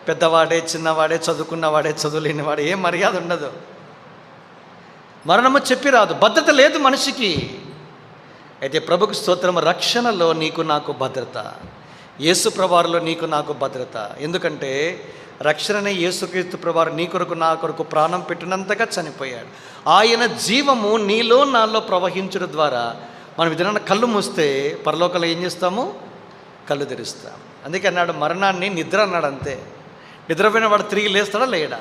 పెద్దవాడే, చిన్నవాడే, చదువుకున్నవాడే, చదువులేనివాడే, ఏం మర్యాద ఉండదు. మరణము చెప్పి రాదు. భద్రత లేదు మనిషికి. అయితే ప్రభుకు స్తోత్రం, రక్షణలో నీకు నాకు భద్రత, యేసు ప్రభువారిలో నీకు నాకు భద్రత. ఎందుకంటే రక్షణనే యేసుక్రీస్తు ప్రభువారు నీ కొరకు నా కొరకు ప్రాణం పెట్టినంతగా చనిపోయాడు. ఆయన జీవము నీలో నాలో ప్రవహించడం ద్వారా మనం ఏదైనా కళ్ళు మూస్తే పరలోకంలో ఏం చేస్తాము? కళ్ళు తెరుస్తాం. అందుకే అన్నాడు, మరణాన్ని నిద్ర అన్నాడు. అంతే. నిద్రపోయిన వాడు తిరిగి లేస్తాడా? లేడా?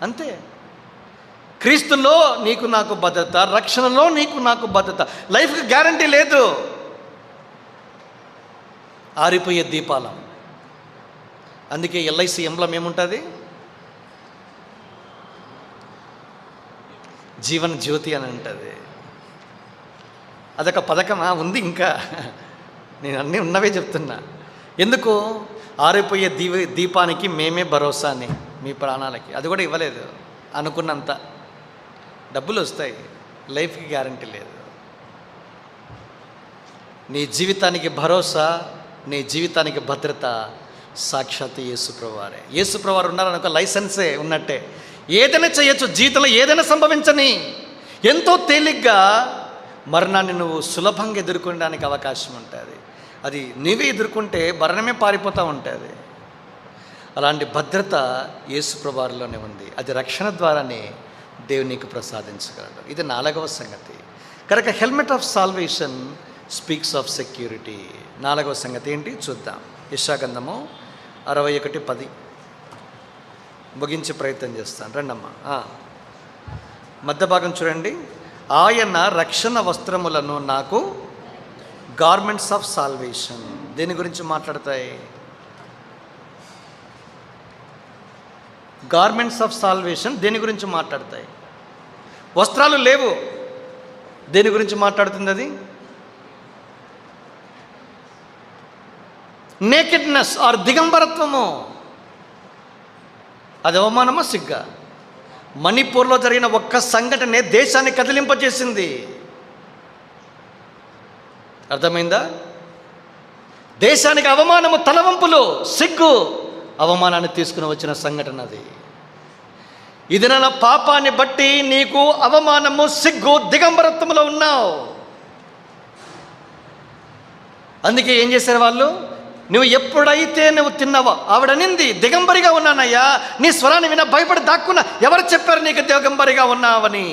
అంతే. క్రీస్తులో నీకు నాకు భద్రత, రక్షణలో నీకు నాకు భద్రత. లైఫ్కి గ్యారంటీ లేదు. ఆరిపోయే దీపాలం. అందుకే ఎల్ఐసి ఎంబ్లం ఏముంటుంది? జీవన జ్యోతి అని ఉంటుంది. అదొక పథకమా? ఉంది ఇంకా. నేను అన్నీ ఉన్నవే చెప్తున్నా. ఎందుకు? ఆరిపోయే దీపానికి మేమే భరోసా అని, మీ ప్రాణాలకి. అది కూడా ఇవ్వలేదు. అనుకున్నంత డబ్బులు వస్తాయి, లైఫ్కి గ్యారంటీ లేదు. నీ జీవితానికి భరోసా, నీ జీవితానికి భద్రత సాక్షాత్ యేసుప్రభువారే. యేసుప్రభువారు ఉన్నారనుకో లైసెన్సే ఉన్నట్టే. ఏదైనా చేయొచ్చు, జీవితంలో ఏదైనా సంభవించని, ఎంతో తేలిగ్గా మరణాన్ని నువ్వు సులభంగా ఎదుర్కొనడానికి అవకాశం ఉంటుంది. అది నీవే ఎదుర్కొంటే మరణమే పారిపోతూ ఉంటుంది. అలాంటి భద్రత యేసు ప్రభువారిలోనే ఉంది. అది రక్షణ ద్వారానే దేవుడు నీకు ప్రసాదించగలడు. ఇది 4వ సంగతి. కనుక helmet of salvation speaks of security. 4వ సంగతి ఏంటి చూద్దాం. యెషయా 61:10 ముగించే ప్రయత్నం చేస్తాను. రండమ్మా, మధ్య భాగం చూడండి. ఆయన రక్షణ వస్త్రములను నాకు, గార్మెంట్స్ ఆఫ్ సాల్వేషన్. దేని గురించి మాట్లాడతాయి? గార్మెంట్స్ ఆఫ్ సాల్వేషన్ దేని గురించి మాట్లాడతాయి? వస్త్రాలు లేవు, దేని గురించి మాట్లాడుతుంది అది? నేకెడ్నెస్ ఆర్ దిగంబరత్వము. అది అవమానమా, సిగ్గా? మణిపూర్లో జరిగిన ఒక్క సంఘటనే దేశాన్ని కదిలింపజేసింది. అర్థమైందా? దేశానికి అవమానము, తలవంపులు, సిగ్గు, అవమానాన్ని తీసుకుని వచ్చిన సంఘటన అది. ఇది నా పాపాన్ని బట్టి నీకు అవమానము, సిగ్గు, దిగంబరత్వములో ఉన్నావు. అందుకే ఏం చేశారు వాళ్ళు? నువ్వు ఎప్పుడైతే నువ్వు తిన్నావో, ఆవిడనింది దిగంబరిగా ఉన్నానయ్యా, నీ స్వరాన్ని విన భయపడి దాక్కున్నా. ఎవరు చెప్పారు నీకు దిగంబరిగా ఉన్నావని?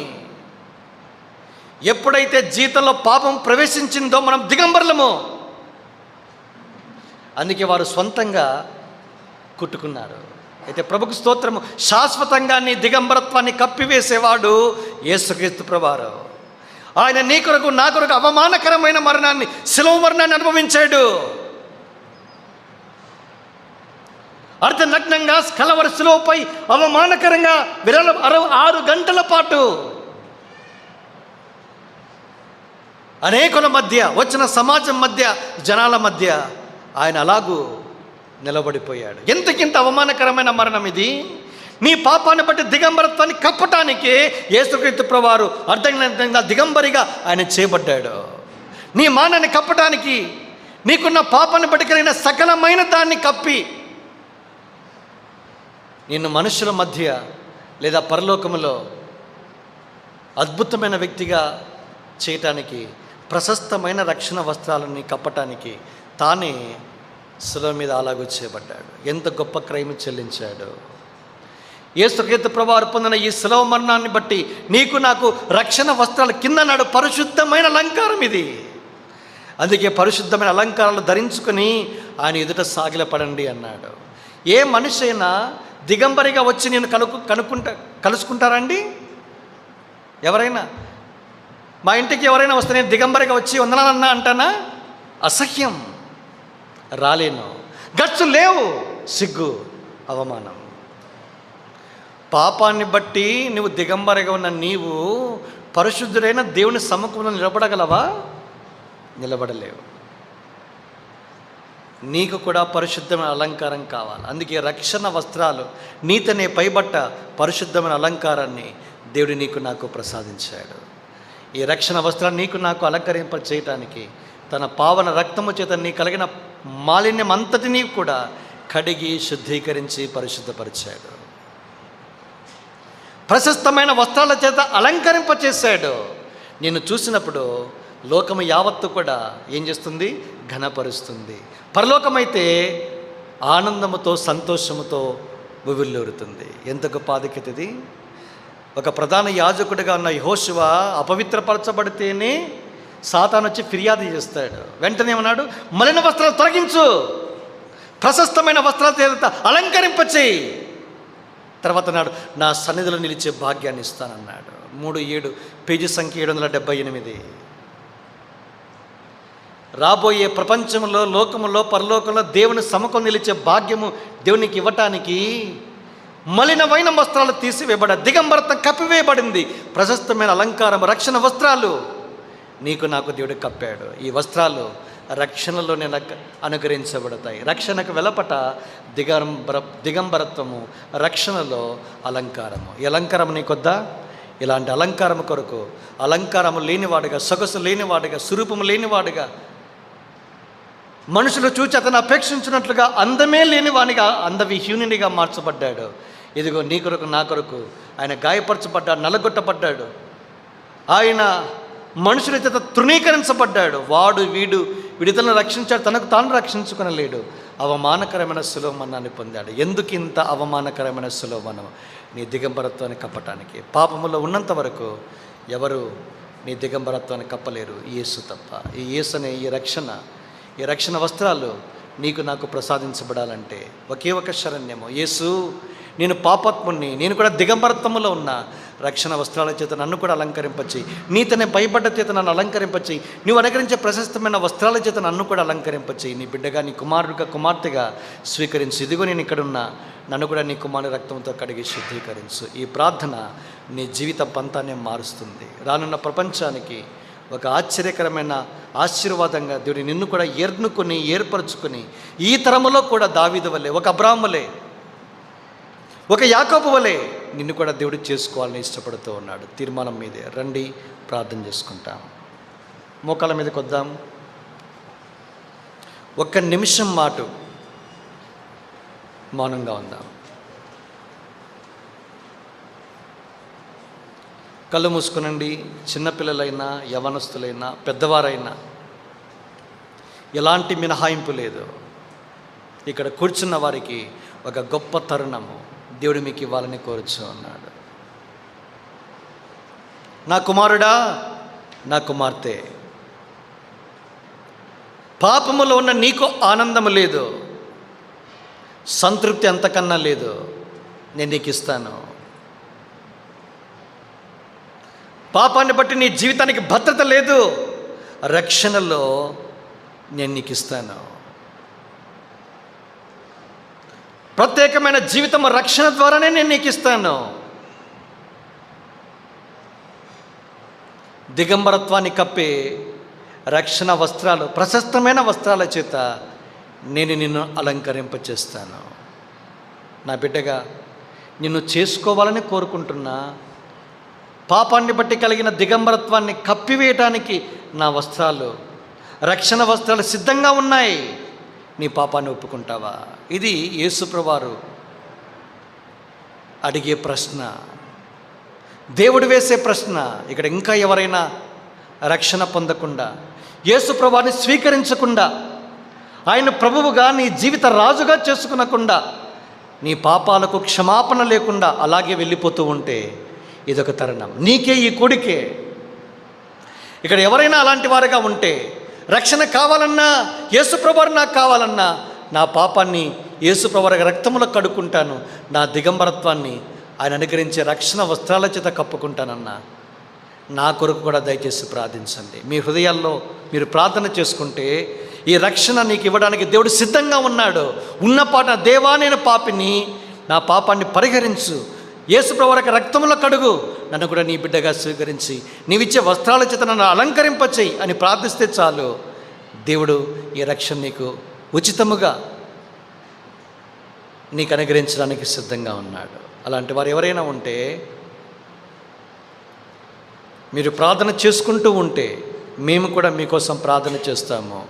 ఎప్పుడైతే జీవితంలో పాపం ప్రవేశించిందో మనం దిగంబరులము. అందుకే వారు సొంతంగా కుట్టుకున్నారు. అయితే ప్రభుకు స్తోత్రము. శాశ్వతంగా నీ దిగంబరత్వాన్ని కప్పివేసేవాడు యేసుక్రీస్తు ప్రభువారు. ఆయన నీ కొరకు, నా కొరకు అవమానకరమైన మరణాన్ని, శిలువ మరణాన్ని అనుభవించాడు. అర్ధనగ్నంగా కలవరి శిలువపై అవమానకరంగా 6 గంటల పాటు అనేకుల మధ్య, వచ్చిన సమాజం మధ్య, జనాల మధ్య ఆయన అలాగూ నిలబడిపోయాడు. ఎంతకింత అవమానకరమైన మరణం ఇది. నీ పాపాన్ని బట్టి దిగంబరత్వాన్ని కప్పటానికి యేసుక్రీస్తు ప్రభువారు అర్ధంగా దిగంబరిగా ఆయన చేయబడ్డాడు. నీ మానాన్ని కప్పటానికి, నీకున్న పాపాన్ని బట్టి కలిగిన సకలమైన దాన్ని కప్పి నిన్ను మనుషుల మధ్య లేదా పరలోకములో అద్భుతమైన వ్యక్తిగా చేయటానికి, ప్రశస్తమైన రక్షణ వస్త్రాలని కప్పటానికి తానే శిలువ మీద అలాగూ చేయబడ్డాడు. ఎంత గొప్ప క్రయము చెల్లించాడు. యేసుక్రీస్తు ప్రభువారు పొందిన ఈ శిలువ మరణాన్ని బట్టి నీకు, నాకు రక్షణ వస్త్రాలు కింద నాడు పరిశుద్ధమైన అలంకారం ఇది. అందుకే పరిశుద్ధమైన అలంకారాలు ధరించుకొని ఆయన ఎదుట సాగిలపడండి అన్నాడు. ఏ మనిషి అయినా దిగంబరిగా వచ్చి నేను కలుసుకుంటారండి? ఎవరైనా మా ఇంటికి ఎవరైనా వస్తే నేను దిగంబరిగా వచ్చి వందనాలన్నా అంటానా? అసహ్యం, రాలేను. గట్సు లేవు, సిగ్గు, అవమానం. పాపాన్ని బట్టి నువ్వు దిగంబరిగా ఉన్న నీవు పరిశుద్ధుడైన దేవుని సముఖంలో నిలబడగలవా? నిలబడలేవు. నీకు కూడా పరిశుద్ధమైన అలంకారం కావాలి. అందుకే రక్షణ వస్త్రాలు, నీతనే పైబట్ట, పరిశుద్ధమైన అలంకారాన్ని దేవుడు నీకు, నాకు ప్రసాదించాడు. ఈ రక్షణ వస్త్రాన్ని నీకు, నాకు అలంకరింప చేయటానికి తన పావన రక్తము చేత నీ కలిగిన మాలిన్యం అంతటినీ కూడా కడిగి శుద్ధీకరించి పరిశుద్ధపరిచాడు. ప్రశస్తమైన వస్త్రాల చేత అలంకరింపచేశాడు. నిన్ను చూసినప్పుడు లోకము యావత్తు కూడా ఏం చేస్తుంది? ఘనపరుస్తుంది. పరలోకమైతే ఆనందముతో, సంతోషముతో ఉవ్విళ్ళూరుతుంది. ఎంత గొప్ప ఆధిక్యత ఇది! ఒక ప్రధాన యాజకుడిగా ఉన్న యెహోషువ అపవిత్రపరచబడితేనే సాతాను వచ్చి ఫిర్యాదు చేస్తాడు. వెంటనే ఏమన్నాడు? మలిన వస్త్రాలు తొలగించు, ప్రశస్తమైన వస్త్రాల చేత అలంకరింపచేయి. తర్వాత నాడు నా సన్నిధిలో నిలిచే భాగ్యాన్ని ఇస్తానన్నాడు. 3:7 పేజీ సంఖ్య 778. రాబోయే ప్రపంచంలో, లోకములో, పరలోకంలో దేవుని సముఖం నిలిచే భాగ్యము దేవునికి ఇవ్వటానికి మలినమైన వస్త్రాలు తీసివేయబడ, దిగంబరత్వం కప్పివేయబడింది. ప్రశస్తమైన అలంకారం, రక్షణ వస్త్రాలు నీకు, నాకు దేవుడు కప్పాడు. ఈ వస్త్రాలు రక్షణలోనే అనుగ్రహించబడతాయి. రక్షణకు వెలపట దిగంబరత్వము, రక్షణలో అలంకారము. ఈ అలంకారం నీకొద్దా? ఇలాంటి అలంకారము కొరకు, అలంకారము లేనివాడుగా, సొగసు లేనివాడుగా, స్వరూపము లేనివాడుగా, మనుషులు చూచి అతను అపేక్షించినట్లుగా అందమే లేనివానిగా, అందవిహీనునిగా మార్చబడ్డాడు. ఇదిగో నీ కొరకు నా కొరకు ఆయన గాయపరచబడ్డాడు, నలగొట్టబడ్డాడు, ఆయన మనుషుల చేత తృణీకరించబడ్డాడు. వీడితను రక్షించాడు, తనకు తాను రక్షించుకొనలేడు. అవమానకరమైన శిలోమరణాన్ని పొందాడు. ఎందుకు ఇంత అవమానకరమైన శిలోమరణం? నీ దిగంబరత్వాన్ని కప్పటానికి. పాపములో ఉన్నంత వరకు ఎవరు నీ దిగంబరత్వాన్ని కప్పలేరు, యేసు తప్ప. ఈ యేసు అనే ఈ రక్షణ వస్త్రాలు నీకు నాకు ప్రసాదించబడాలంటే ఒకే ఒక శరణ్యము. యేసు, నేను పాపాత్ముణ్ణి, నేను కూడా దిగంబరత్వములో ఉన్న రక్షణ వస్త్రాల చేత నన్ను కూడా అలంకరింపచేయి. నీతనే భయపడ్డ చేత నన్ను అలంకరింపచేయి. నువ్వు అనుకరించే ప్రశస్తమైన వస్త్రాల చేత నన్ను కూడా అలంకరింపచేయి. నీ బిడ్డగా, నీ కుమారుడిగా, కుమార్తెగా స్వీకరించు. ఇదిగో నేను ఇక్కడున్నా, నన్ను కూడా నీ కుమారుని రక్తంతో కడిగి శుద్ధీకరించు. ఈ ప్రార్థన నీ జీవిత పంతాన్ని మారుస్తుంది. రానున్న ప్రపంచానికి ఒక ఆశ్చర్యకరమైన ఆశీర్వాదంగా దేవుడు నిన్ను కూడా ఏర్పరచుకొని ఈ తరములో కూడా దావీదు వలె, ఒక అబ్రాహాము వలె, ఒక యాకోబు వలె నిన్ను కూడా దేవుడు చేసుకోవాలని ఇష్టపడుతూ ఉన్నాడు. తీర్మానం మీదే రండి, ప్రార్థన చేసుకుంటాం. మోకాళ్ళ మీదకి వద్దాం. ఒక్క నిమిషం మాటు మౌనంగా ఉందాం. కళ్ళు మూసుకునండి. చిన్నపిల్లలైనా, యవనస్తులైనా, పెద్దవారైనా ఎలాంటి మినహాయింపు లేదు. ఇక్కడ కూర్చున్న వారికి ఒక గొప్ప తరుణము దేవుడు మీకు ఇవ్వాలని కోరుచు ఉన్నాడు. నా కుమారుడా, నా కుమార్తె, పాపములో ఉన్న నీకు ఆనందము లేదు, సంతృప్తి అంతకన్నా లేదు. నేను నీకు ఇస్తాను. పాపాన్ని బట్టి నీ జీవితానికి భద్రత లేదు, రక్షణలో నేను నీకు ఇస్తాను. ప్రత్యేకమైన జీవితం రక్షణ ద్వారానే నేను నీకు ఇస్తాను. దిగంబరత్వాన్ని కప్పే రక్షణ వస్త్రాలు, ప్రశస్తమైన వస్త్రాల చేత నేను నిన్ను అలంకరింపచేస్తాను. నా బిడ్డగా నిన్ను చేసుకోవాలని కోరుకుంటున్నా. పాపాన్ని బట్టి కలిగిన దిగంబరత్వాన్ని కప్పివేయటానికి నా వస్త్రాలు, రక్షణ వస్త్రాలు సిద్ధంగా ఉన్నాయి. నీ పాపాన్ని ఒప్పుకుంటావా? ఇది యేసుప్రభువారు అడిగే ప్రశ్న, దేవుడు వేసే ప్రశ్న. ఇక్కడ ఇంకా ఎవరైనా రక్షణ పొందకుండా, యేసుప్రభువారిని స్వీకరించకుండా, ఆయన ప్రభువుగా నీ జీవిత రాజుగా చేసుకునకుండా, నీ పాపాలకు క్షమాపణ లేకుండా అలాగే వెళ్ళిపోతూ ఉంటే ఇదొక తరుణం. నీకే ఈ కొడుకే. ఇక్కడ ఎవరైనా అలాంటి వారుగా ఉంటే, రక్షణ కావాలన్నా, యేసుప్రభువారు నాకు కావాలన్నా, నా పాపాన్ని యేసుప్రభువారి రక్తములో కడుక్కుంటాను, నా దిగంబరత్వాన్ని ఆయన అనుగ్రహించే రక్షణ వస్త్రాల చేత కప్పుకుంటానన్నా, నా కొరకు కూడా దయచేసి ప్రార్థించండి. మీ హృదయాల్లో మీరు ప్రార్థన చేసుకుంటే ఈ రక్షణ నీకు ఇవ్వడానికి దేవుడు సిద్ధంగా ఉన్నాడు. ఉన్నపాట, దేవా నేను పాపిని, నా పాపాన్ని పరిహరించు, యేసుప్రభువారి రక్తములో కడుగు, నన్ను కూడా నీ బిడ్డగా స్వీకరించి నీవిచ్చే వస్త్రాల చేత నన్ను అలంకరింపచేయి అని ప్రార్థిస్తే చాలు, దేవుడు ఈ రక్షణ నీకు ఉచితముగా నీకు అనుగ్రహించడానికి సిద్ధంగా ఉన్నాడు. అలాంటి వారు ఎవరైనా ఉంటే, మీరు ప్రార్థన చేసుకుంటూ ఉంటే మేము కూడా మీకోసం ప్రార్థన చేస్తాము.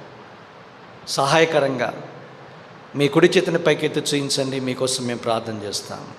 సహాయకరంగా మీ కుడి చేతిని పైకెత్తి చూయించండి, మీకోసం మేము ప్రార్థన చేస్తాము.